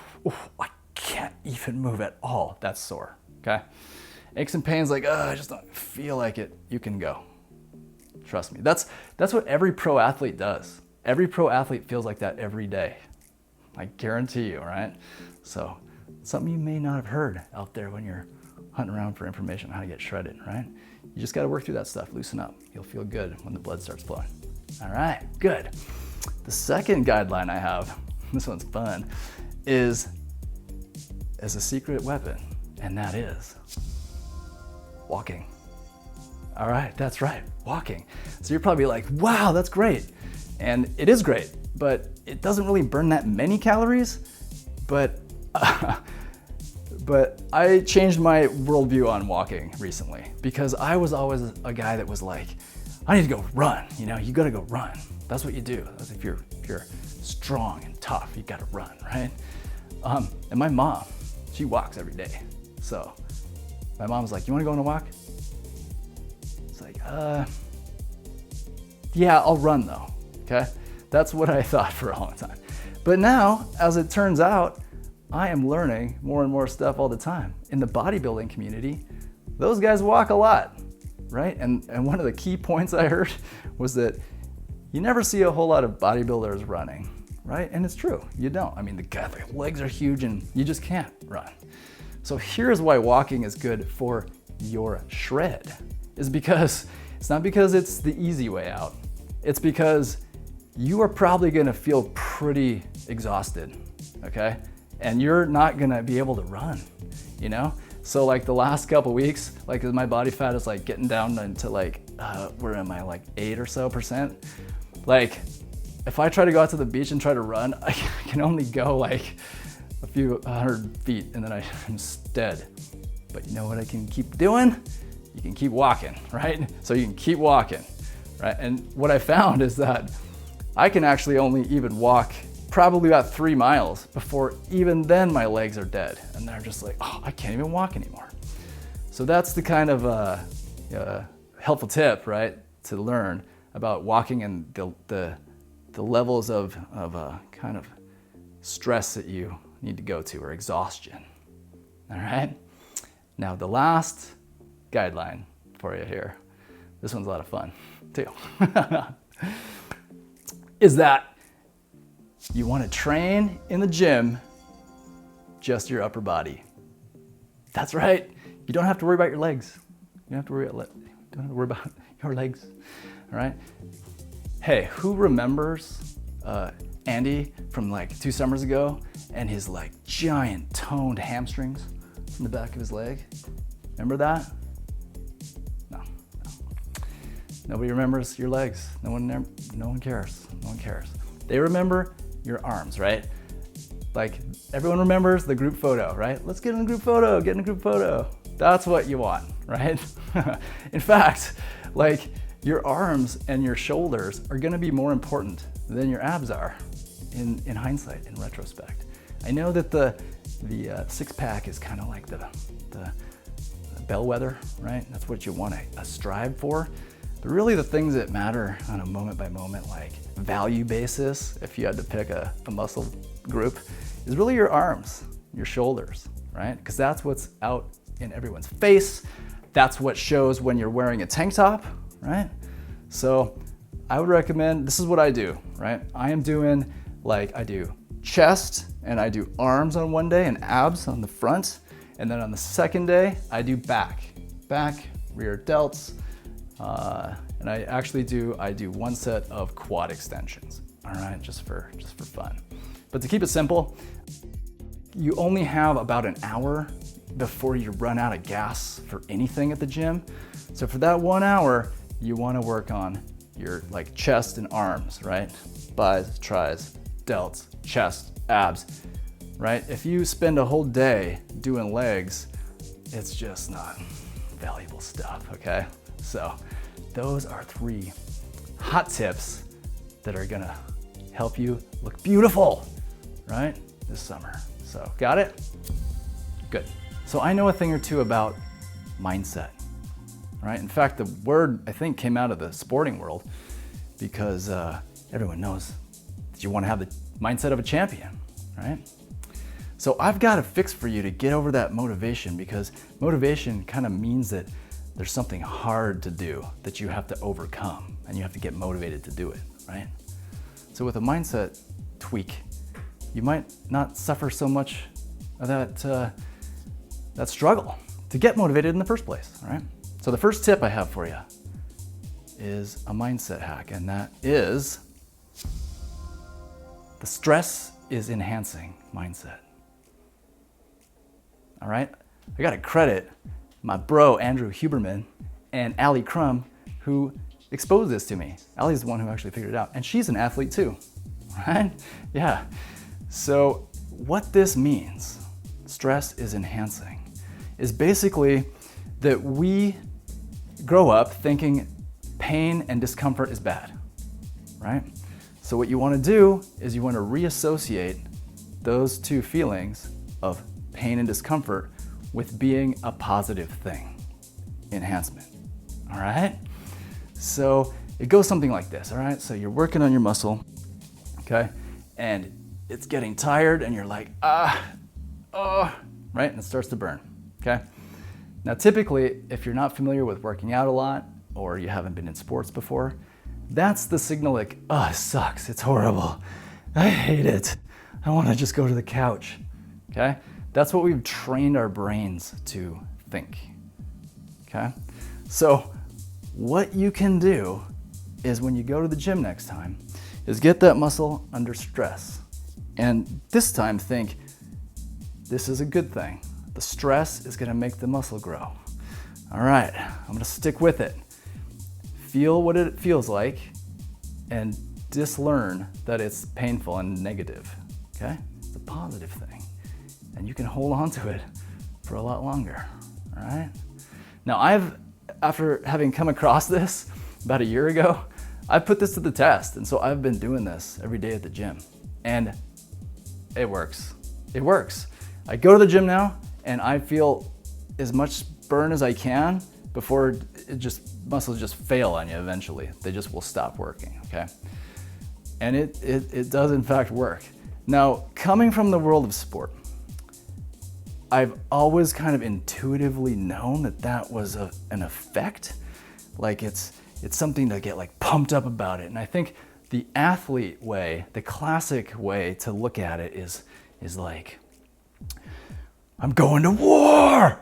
Speaker 1: I can't even move at all. That's sore, okay? Aches and pains, like, I just don't feel like it. You can go. Trust me. That's what every pro athlete does. Every pro athlete feels like that every day. I guarantee you, right? So something you may not have heard out there when you're hunting around for information on how to get shredded, right? You just got to work through that stuff, loosen up. You'll feel good when the blood starts flowing. All right, good. The second guideline I have, this one's fun, is as a secret weapon, and that is walking. All right, that's right, walking. So you're probably like, wow, that's great. And it is great, but it doesn't really burn that many calories, but I changed my worldview on walking recently because I was always a guy that was like, I need to go run. You gotta go run. That's what you do. That's if you're strong and tough, you gotta run, right? And my mom, she walks every day. So my mom's like, you wanna go on a walk? It's like, yeah, I'll run though, okay? That's what I thought for a long time. But now, as it turns out, I am learning more and more stuff all the time. In the bodybuilding community, those guys walk a lot, right? And one of the key points I heard was that you never see a whole lot of bodybuilders running, right? And it's true, you don't. I mean, their legs are huge and you just can't run. So here's why walking is good for your shred, is because it's not because it's the easy way out. It's because you are probably gonna feel pretty exhausted, okay? And you're not gonna be able to run, So like the last couple weeks, like my body fat is like getting down into like, where am I, like 8% or so. Like if I try to go out to the beach and try to run, I can only go like a few 100 feet and then I'm dead. But you know what I can keep doing? You can keep walking, right? So you can keep walking, right? And what I found is that I can actually only even walk probably about 3 miles before even then my legs are dead. And they're just like, oh, I can't even walk anymore. So that's the kind of helpful tip, right? To learn about walking and the levels of kind of stress that you need to go to, or exhaustion, all right? Now the last guideline for you here, this one's a lot of fun too, is that you want to train in the gym just your upper body. That's right. You don't have to worry about your legs. You don't have to worry about your legs. All right. Hey, who remembers Andy from like 2 summers ago and his like giant toned hamstrings in the back of his leg? Remember that? No. Nobody remembers your legs. No one cares. No one cares. They remember your arms, right? Like everyone remembers the group photo, right? Let's get in a group photo, get in a group photo. That's what you want, right? In fact, like your arms and your shoulders are gonna be more important than your abs are in hindsight, in retrospect. I know that the six pack is kind of like the bellwether, right? That's what you want to strive for. But really the things that matter on a moment by moment, like value basis, if you had to pick a muscle group, is really your arms, your shoulders, right? Because that's what's out in everyone's face. That's what shows when you're wearing a tank top, right? So I would recommend, this is what I do, right? I am doing like, I do chest and I do arms on one day and abs on the front. And then on the second day, I do back, rear delts, and I do one set of quad extensions, all right, just for fun. But to keep it simple, you only have about an hour before you run out of gas for anything at the gym. So for that 1 hour, you wanna work on your like chest and arms, right? Bis, tris, delts, chest, abs, right? If you spend a whole day doing legs, it's just not valuable stuff, okay? So those are 3 hot tips that are gonna help you look beautiful, right? This summer. So got it? Good. So I know a thing or two about mindset, right? In fact, the word I think came out of the sporting world because everyone knows that you wanna have the mindset of a champion, right? So I've got a fix for you to get over that motivation, because motivation kind of means that there's something hard to do that you have to overcome and you have to get motivated to do it, right? So with a mindset tweak, you might not suffer so much of that struggle to get motivated in the first place, all right? So the first tip I have for you is a mindset hack, and that is the stress is enhancing mindset. All right, I gotta credit my bro, Andrew Huberman, and Allie Crum, who exposed this to me. Allie's the one who actually figured it out, and she's an athlete too, right? Yeah, so what this means, stress is enhancing, is basically that we grow up thinking pain and discomfort is bad, right? So what you want to do is you want to reassociate those two feelings of pain and discomfort with being a positive thing, enhancement, all right? So it goes something like this, all right? So you're working on your muscle, okay? And it's getting tired and you're like, right? And it starts to burn, okay? Now, typically, if you're not familiar with working out a lot or you haven't been in sports before, that's the signal like, it sucks, it's horrible, I hate it, I wanna just go to the couch, okay? That's what we've trained our brains to think, okay? So what you can do is when you go to the gym next time is get that muscle under stress. And this time think, this is a good thing. The stress is gonna make the muscle grow. All right, I'm gonna stick with it. Feel what it feels like and dislearn that it's painful and negative, okay? It's a positive thing. And you can hold on to it for a lot longer, all right? Now after having come across this about a year ago, I put this to the test. And so I've been doing this every day at the gym and it works. It works. I go to the gym now and I feel as much burn as I can before muscles just fail on you eventually. They just will stop working, okay? And it does in fact work. Now, coming from the world of sport, I've always kind of intuitively known that was an effect. Like it's something to get like pumped up about it. And I think the athlete way, the classic way to look at it is like, I'm going to war,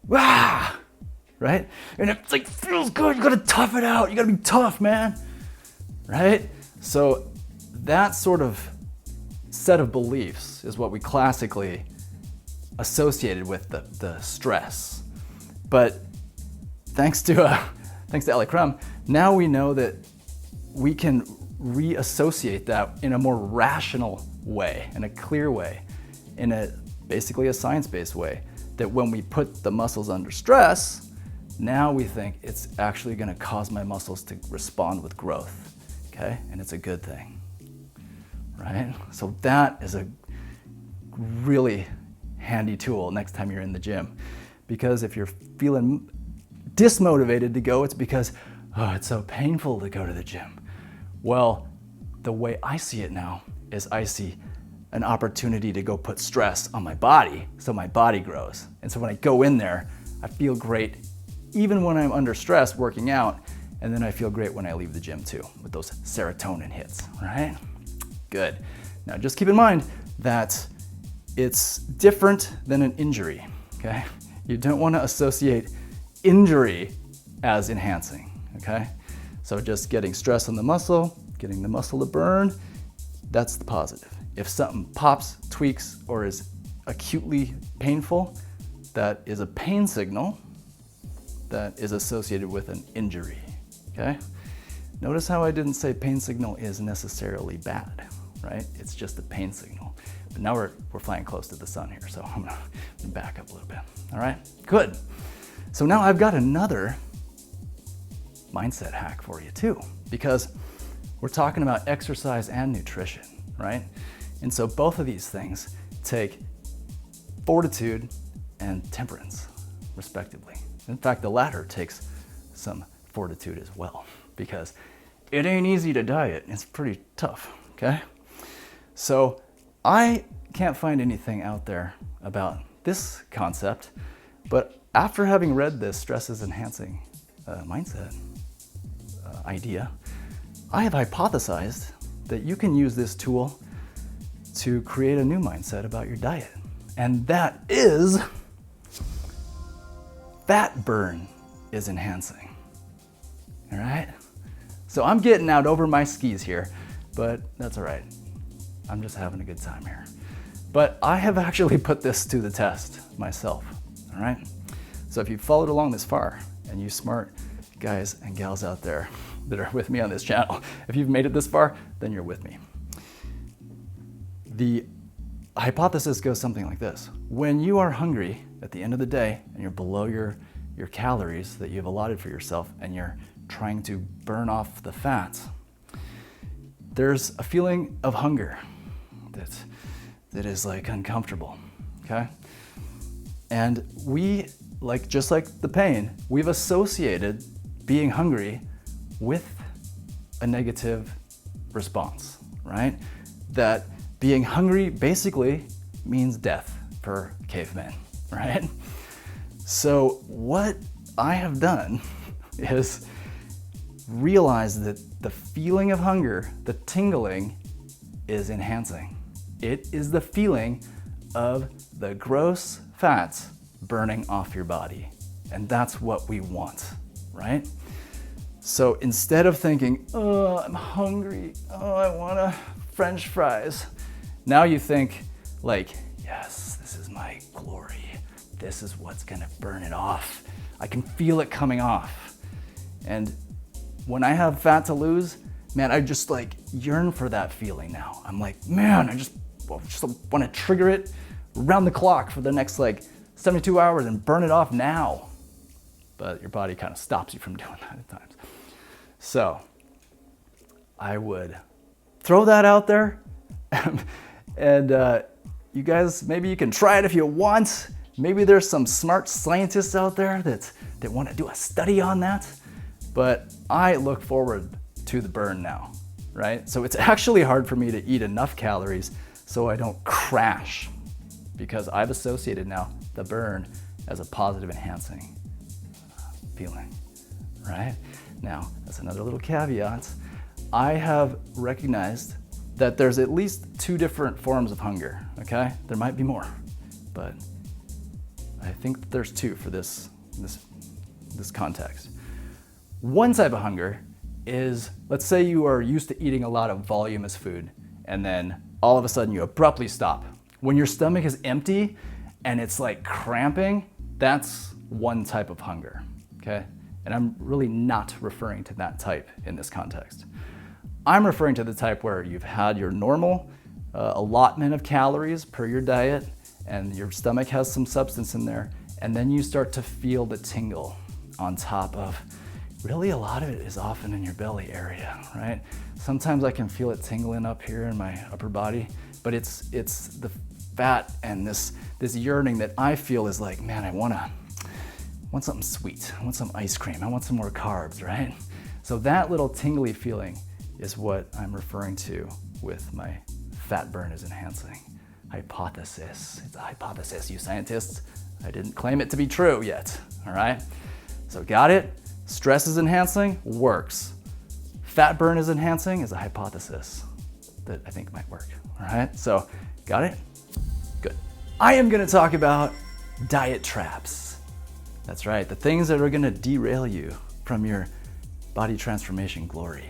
Speaker 1: right? And it's like, feels good, you gotta tough it out, you gotta be tough, man, right? So that sort of set of beliefs is what we classically associated with the stress. But thanks to Ali Crum, now we know that we can reassociate that in a more rational way, in a clear way, in basically a science-based way, that when we put the muscles under stress, now we think it's actually gonna cause my muscles to respond with growth, okay? And it's a good thing, right? So that is a really handy tool next time you're in the gym. Because if you're feeling dismotivated to go, it's because, it's so painful to go to the gym. Well, the way I see it now is I see an opportunity to go put stress on my body so my body grows. And so when I go in there, I feel great even when I'm under stress working out, and then I feel great when I leave the gym too with those serotonin hits, right? Good. Now just keep in mind that it's different than an injury, okay? You don't want to associate injury as enhancing, okay? So just getting stress on the muscle, getting the muscle to burn, that's the positive. If something pops, tweaks, or is acutely painful, that is a pain signal that is associated with an injury, okay? Notice how I didn't say pain signal is necessarily bad, right? It's just a pain signal. But now we're flying close to the sun here, so I'm gonna back up a little bit, all right? Good. So now I've got another mindset hack for you too, because we're talking about exercise and nutrition, right? And so both of these things take fortitude and temperance, respectively. In fact, the latter takes some fortitude as well, because it ain't easy to diet. It's pretty tough, okay? So I can't find anything out there about this concept, but after having read this stress is enhancing mindset idea, I have hypothesized that you can use this tool to create a new mindset about your diet. And that is fat burn is enhancing, all right? So I'm getting out over my skis here, but that's all right. I'm just having a good time here. But I have actually put this to the test myself, all right? So if you've followed along this far, and you smart guys and gals out there that are with me on this channel, if you've made it this far, then you're with me. The hypothesis goes something like this. When you are hungry at the end of the day and you're below your calories that you've allotted for yourself and you're trying to burn off the fat, there's a feeling of hunger that is like uncomfortable, okay? And we, just like the pain, we've associated being hungry with a negative response, right? That being hungry basically means death for cavemen, right? So what I have done is realize that the feeling of hunger, the tingling, is enhancing. It is the feeling of the gross fats burning off your body. And that's what we want, right? So instead of thinking, oh, I'm hungry, oh, I want a French fries, now you think like, yes, this is my glory. This is what's gonna burn it off. I can feel it coming off. And when I have fat to lose, man, I just like yearn for that feeling now. I'm like, man, I just want to trigger it around the clock for the next 72 hours and burn it off now. But your body kind of stops you from doing that at times. So I would throw that out there. And you guys, maybe you can try it if you want. Maybe there's some smart scientists out there that want to do a study on that. But I look forward to the burn now, right? So it's actually hard for me to eat enough calories so I don't crash, because I've associated now the burn as a positive enhancing feeling, right? Now, that's another little caveat. I have recognized that there's at least 2 different forms of hunger, okay? There might be more, but I think there's 2 for this context. One type of hunger is, let's say you are used to eating a lot of voluminous food, and then all of a sudden you abruptly stop. When your stomach is empty and it's like cramping, that's one type of hunger, okay? And I'm really not referring to that type in this context. I'm referring to the type where you've had your normal allotment of calories per your diet, and your stomach has some substance in there, and then you start to feel the tingle on top of, really a lot of it is often in your belly area, right? Sometimes I can feel it tingling up here in my upper body, but it's the fat and this yearning that I feel is like, man, I want something sweet. I want some ice cream. I want some more carbs, right? So that little tingly feeling is what I'm referring to with my fat burn is enhancing hypothesis. It's a hypothesis, you scientists. I didn't claim it to be true yet, all right? So got it? Stress is enhancing, works. Fat burn is enhancing is a hypothesis that I think might work, all right? So, got it? Good. I am gonna talk about diet traps. That's right, the things that are gonna derail you from your body transformation glory,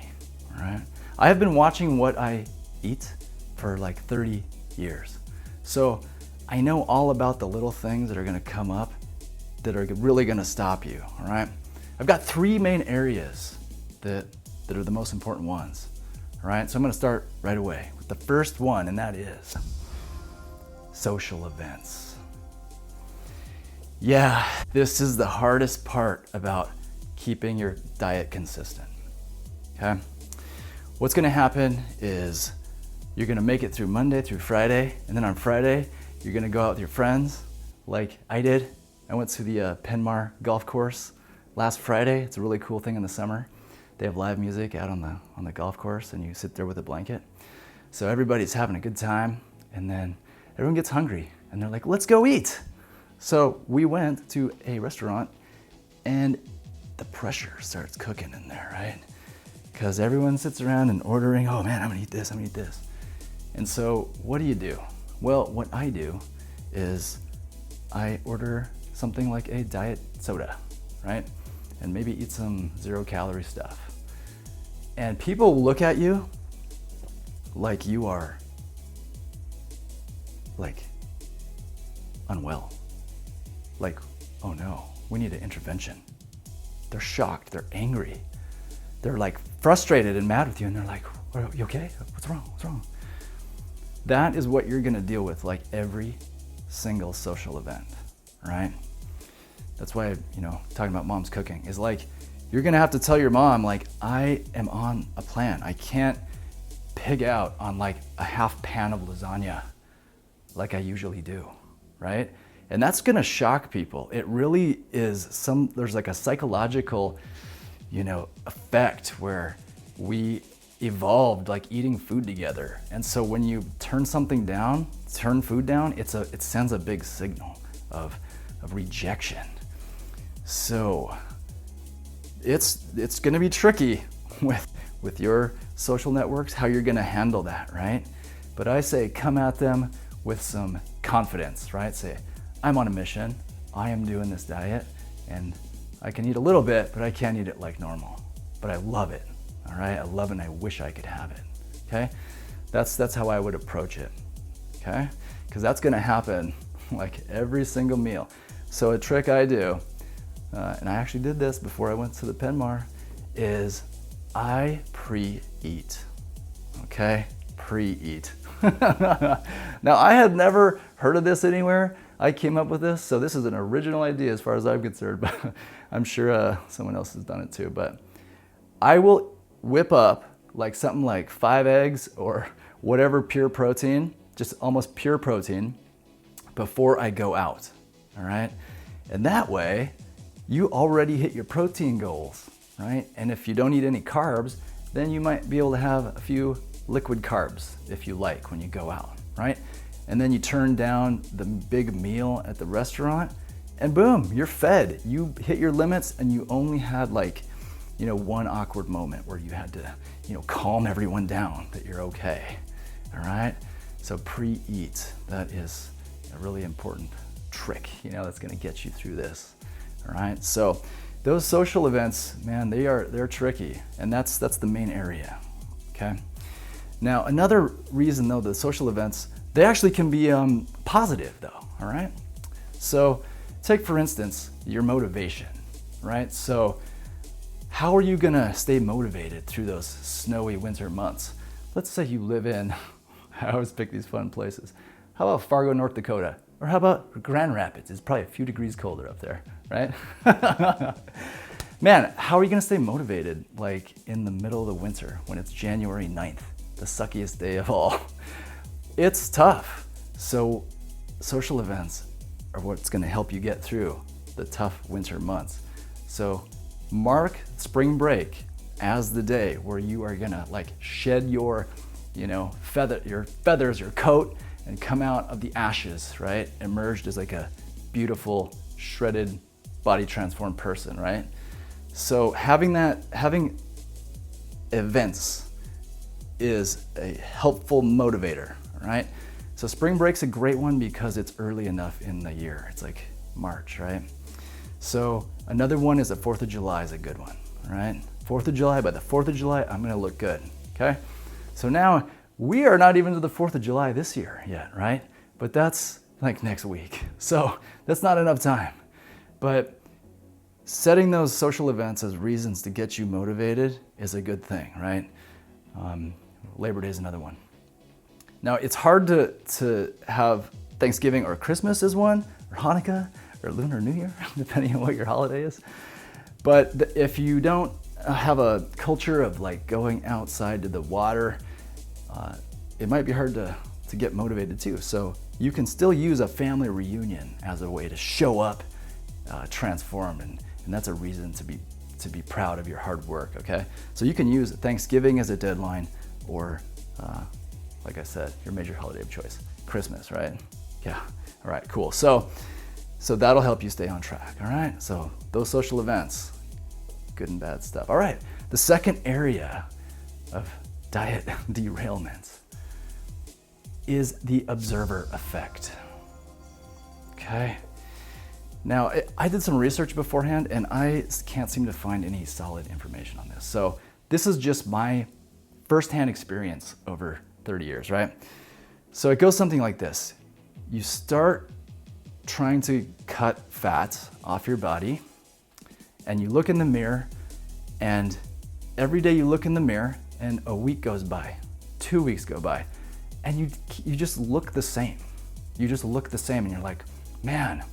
Speaker 1: all right? I have been watching what I eat for 30 years. So I know all about the little things that are gonna come up that are really gonna stop you, all right? I've got 3 main areas that are the most important ones, all right? So I'm gonna start right away with the first one, and that is social events. Yeah, this is the hardest part about keeping your diet consistent, okay? What's gonna happen is you're gonna make it through Monday through Friday, and then on Friday, you're gonna go out with your friends like I did. I went to the BMR golf course last Friday. It's a really cool thing in the summer. They have live music out on the golf course, and you sit there with a blanket. So everybody's having a good time, and then everyone gets hungry, and they're like, let's go eat. So we went to a restaurant, and the pressure starts cooking in there, right? Because everyone sits around and ordering, oh man, I'm gonna eat this, I'm gonna eat this. And so what do? Well, what I do is I order something like a diet soda, right? And maybe eat some 0-calorie stuff. And people look at you like you are unwell. Like, oh no, we need an intervention. They're shocked, they're angry. They're frustrated and mad with you, and they're like, are you okay? What's wrong? What's wrong? That is what you're gonna deal with every single social event, right? That's why, talking about mom's cooking is you're gonna have to tell your mom, like, I am on a plan. I can't pig out on like a half pan of lasagna like I usually do, right? And that's gonna shock people. It really is there's like a psychological, effect where we evolved like eating food together. And so when you turn food down, it sends a big signal of rejection. So it's gonna be tricky with your social networks, how you're gonna handle that, right? But I say come at them with some confidence, right? Say, I'm on a mission, I am doing this diet, and I can eat a little bit, but I can't eat it like normal. But I love it, all right? I love it and I wish I could have it, okay? That's how I would approach it, okay? Because that's gonna happen like every single meal. So a trick I do, and I actually did this before I went to the Penmar, is I pre-eat, okay? Pre-eat. Now, I had never heard of this anywhere. I came up with this, so this is an original idea as far as I'm concerned, but I'm sure someone else has done it too. But I will whip up like something like 5 eggs or whatever pure protein, just almost pure protein, before I go out, all right? And that way, you already hit your protein goals, right? And if you don't eat any carbs, then you might be able to have a few liquid carbs if you like when you go out, right? And then you turn down the big meal at the restaurant and boom, you're fed. You hit your limits and you only had like, one awkward moment where you had to, calm everyone down that you're okay, all right? So pre-eat, that is a really important trick, that's gonna get you through this, all right? So those social events, man, they're tricky, and that's the main area, okay? Now, another reason though, the social events, they actually can be positive though, all right? So take for instance, your motivation, right? So how are you gonna stay motivated through those snowy winter months? Let's say you live in, I always pick these fun places. How about Fargo, North Dakota? Or how about Grand Rapids? It's probably a few degrees colder up there, right? Man, how are you gonna stay motivated like in the middle of the winter when it's January 9th, the suckiest day of all? It's tough. So social events are what's gonna help you get through the tough winter months. So mark spring break as the day where you are gonna like shed your, feathers, your coat, and come out of the ashes, right? Emerged as like a beautiful, shredded, body transformed person, right? So having events is a helpful motivator, right? So spring break's a great one because it's early enough in the year. It's like March, right? So another one is the 4th of July is a good one, right? 4th of July, by the 4th of July, I'm gonna look good, okay? So now we are not even to the 4th of July this year yet, right? But that's like next week. So that's not enough time. But setting those social events as reasons to get you motivated is a good thing, right? Labor Day is another one. Now it's hard to have Thanksgiving or Christmas as one, or Hanukkah, or Lunar New Year, depending on what your holiday is. But if you don't have a culture of like going outside to the water, it might be hard to get motivated too. So you can still use a family reunion as a way to show up transformed, and that's a reason to be proud of your hard work, okay? So you can use Thanksgiving as a deadline, or like I said, your major holiday of choice, Christmas, right? Yeah, all right, cool. So that'll help you stay on track, all right? So those social events, good and bad stuff. All right, the second area of diet derailments is the observer effect, okay? Now, I did some research beforehand and I can't seem to find any solid information on this. So this is just my firsthand experience over 30 years, right? So it goes something like this. You start trying to cut fat off your body and you look in the mirror, and every day you look in the mirror and a week goes by, 2 weeks go by, and you just look the same. You just look the same and you're like, man,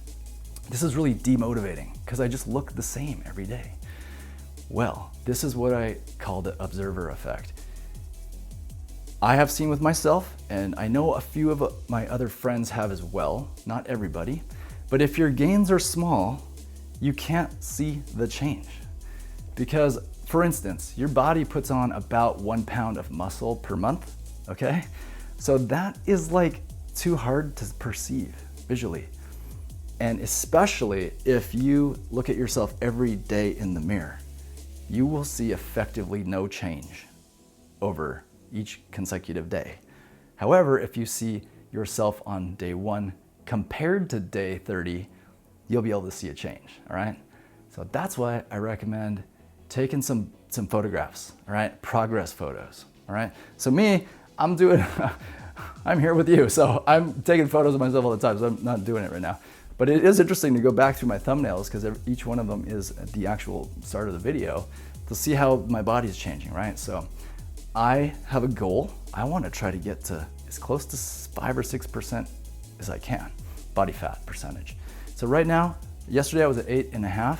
Speaker 1: this is really demotivating because I just look the same every day. well. This is what I call the observer effect. I have seen with myself, and I know a few of my other friends have as well, not everybody, but if your gains are small, you can't see the change. Because, for instance, your body puts on about 1 pound of muscle per month, okay? So that is like too hard to perceive visually. And especially if you look at yourself every day in the mirror, you will see effectively no change over each consecutive day. However, if you see yourself on day 1 compared to day 30, you'll be able to see a change, all right? So that's why I recommend taking some photographs, all right? Progress photos, all right? So me, I'm here with you, so I'm taking photos of myself all the time, so I'm not doing it right now. But it is interesting to go back through my thumbnails because each one of them is the actual start of the video to see how my body is changing, right? So I have a goal. I want to try to get to as close to 5 or 6% as I can, body fat percentage. So right now, yesterday I was at 8.5,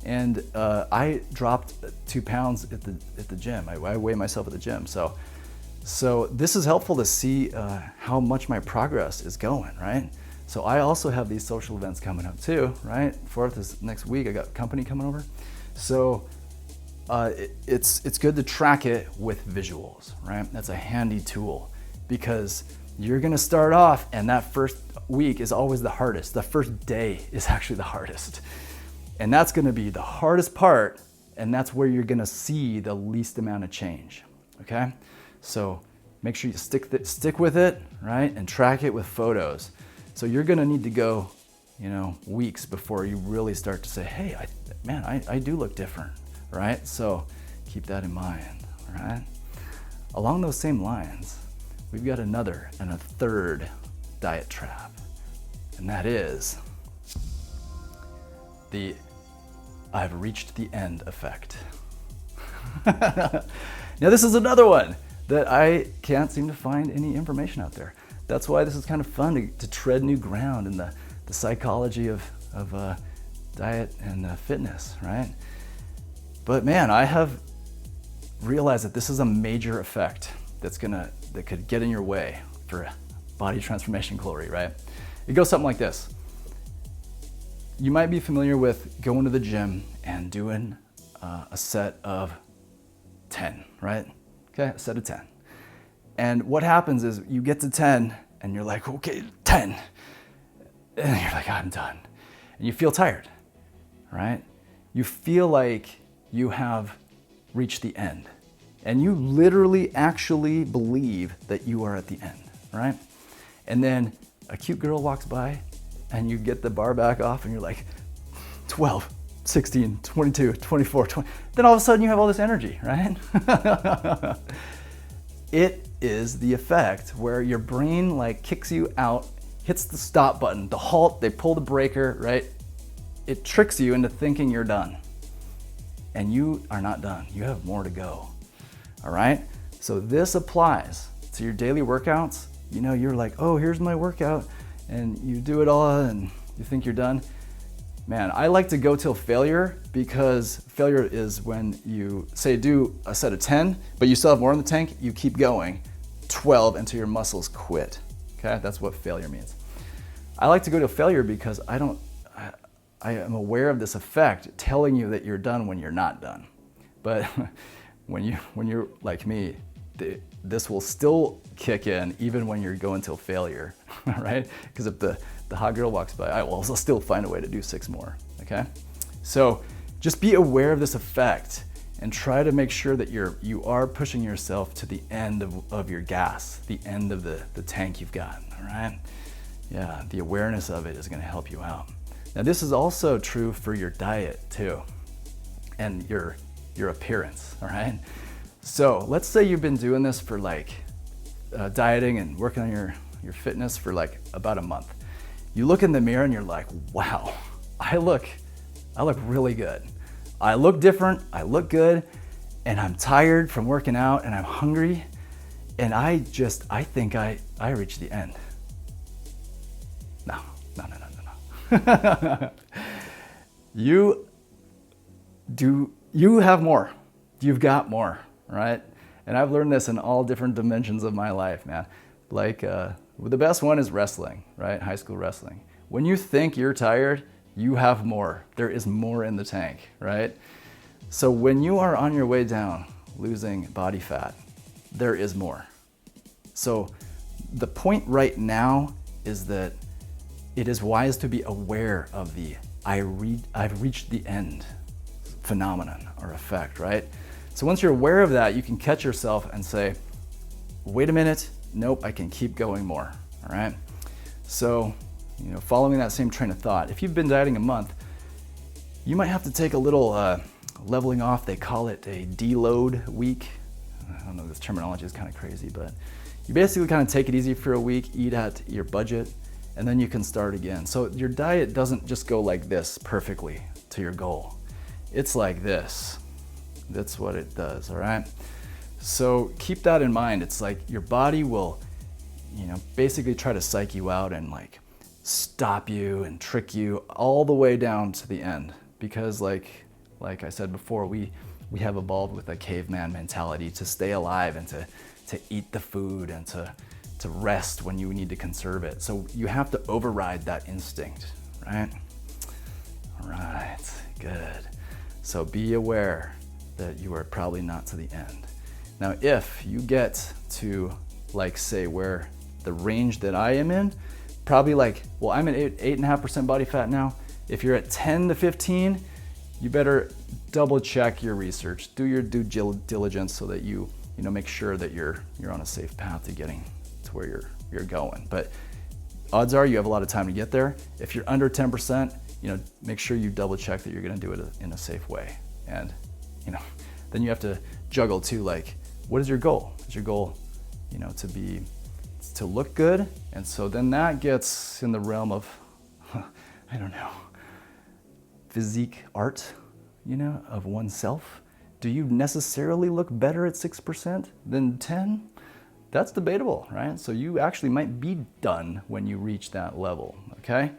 Speaker 1: and I dropped 2 pounds at the gym. I weigh myself at the gym. So this is helpful to see how much my progress is going, right? So I also have these social events coming up too, right? 4th is next week. I got company coming over. So it's good to track it with visuals, right? That's a handy tool because you're gonna start off and that first week is always the hardest. The first day is actually the hardest. And that's gonna be the hardest part, and that's where you're gonna see the least amount of change, okay? So make sure you stick with it, right? And track it with photos. So you're gonna need to go, weeks before you really start to say, hey, I do look different, right? So keep that in mind, all right? Along those same lines, we've got another and a third diet trap, and that is the I've reached the end effect. Now this is another one that I can't seem to find any information out there. That's why this is kind of fun to tread new ground in the psychology of diet and fitness, right? But man, I have realized that this is a major effect that could get in your way for body transformation glory, right? It goes something like this. You might be familiar with going to the gym and doing a set of 10, right? Okay, a set of 10. And what happens is you get to 10 and you're like, okay, 10. And you're like, I'm done. And you feel tired, right? You feel like you have reached the end. And you literally actually believe that you are at the end, right? And then a cute girl walks by and you get the bar back off and you're like 12, 16, 22, 24, 20. Then all of a sudden you have all this energy, right? It is the effect where your brain kicks you out, hits the stop button, the halt, they pull the breaker, right? It tricks you into thinking you're done. And you are not done. You have more to go. All right? So this applies to your daily workouts. You're like, oh, here's my workout. And you do it all and you think you're done. Man, I like to go till failure because failure is when you say do a set of 10, but you still have more in the tank, you keep going 12 until your muscles quit. Okay, that's what failure means. I like to go to failure because I am aware of this effect telling you that you're done when you're not done. But when you're like me, this will still kick in even when you're going till failure, right? Because if the hot girl walks by, I'll still find a way to do 6 more, okay? So just be aware of this effect and try to make sure that you are pushing yourself to the end of your gas, the end of the tank you've got, all right? Yeah, the awareness of it is gonna help you out. Now this is also true for your diet too, and your appearance, all right? So let's say you've been doing this for dieting and working on your fitness for about a month. You look in the mirror and you're like, wow, I look really good. I look different, I look good, and I'm tired from working out and I'm hungry, and I think I reached the end. No. you have more. You've got more, right? And I've learned this in all different dimensions of my life, man. Like, the best one is wrestling, right? High school wrestling. When you think you're tired, you have more. There is more in the tank, right? So when you are on your way down, losing body fat, there is more. So the point right now is that it is wise to be aware of the I've reached the end phenomenon or effect, right? So once you're aware of that, you can catch yourself and say, wait a minute, nope, I can keep going more, all right? So, following that same train of thought, if you've been dieting a month, you might have to take a little leveling off. They call it a deload week. I don't know, this terminology is kind of crazy, but you basically kind of take it easy for a week, eat at your budget, and then you can start again. So your diet doesn't just go like this perfectly to your goal. It's like this. That's what it does, all right? So keep that in mind. It's like your body will, basically try to psych you out and like stop you and trick you all the way down to the end. Because like I said before, we have evolved with a caveman mentality to stay alive and to eat the food and to rest when you need to conserve it. So you have to override that instinct, right? All right, good. So be aware that you are probably not to the end. Now, if you get to like say where the range that I am in, probably like, well, I'm at 8.5% body fat now. If you're at 10 to 15, you better double check your research, do your due diligence so that you make sure that you're on a safe path to getting to where you're going. But odds are you have a lot of time to get there. If you're under 10%, make sure you double check that you're gonna do it in a safe way. And then you have to juggle too, like, what is your goal? Is your goal, to look good? And so then that gets in the realm of, I don't know, physique art, of oneself. Do you necessarily look better at 6% than 10? That's debatable, right? So you actually might be done when you reach that level, okay?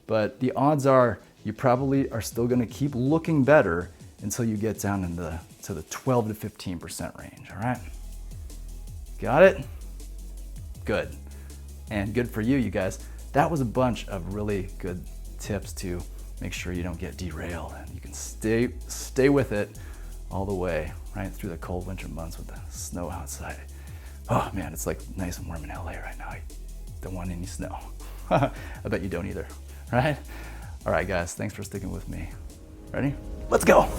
Speaker 1: But the odds are you probably are still gonna keep looking better until you get down to the 12 to 15% range, all right? Got it? Good. And good for you guys. That was a bunch of really good tips to make sure you don't get derailed and you can stay with it all the way, right through the cold winter months with the snow outside. Oh man, it's like nice and warm in LA right now. I don't want any snow. I bet you don't either, right? All right guys, thanks for sticking with me. Ready? Let's go.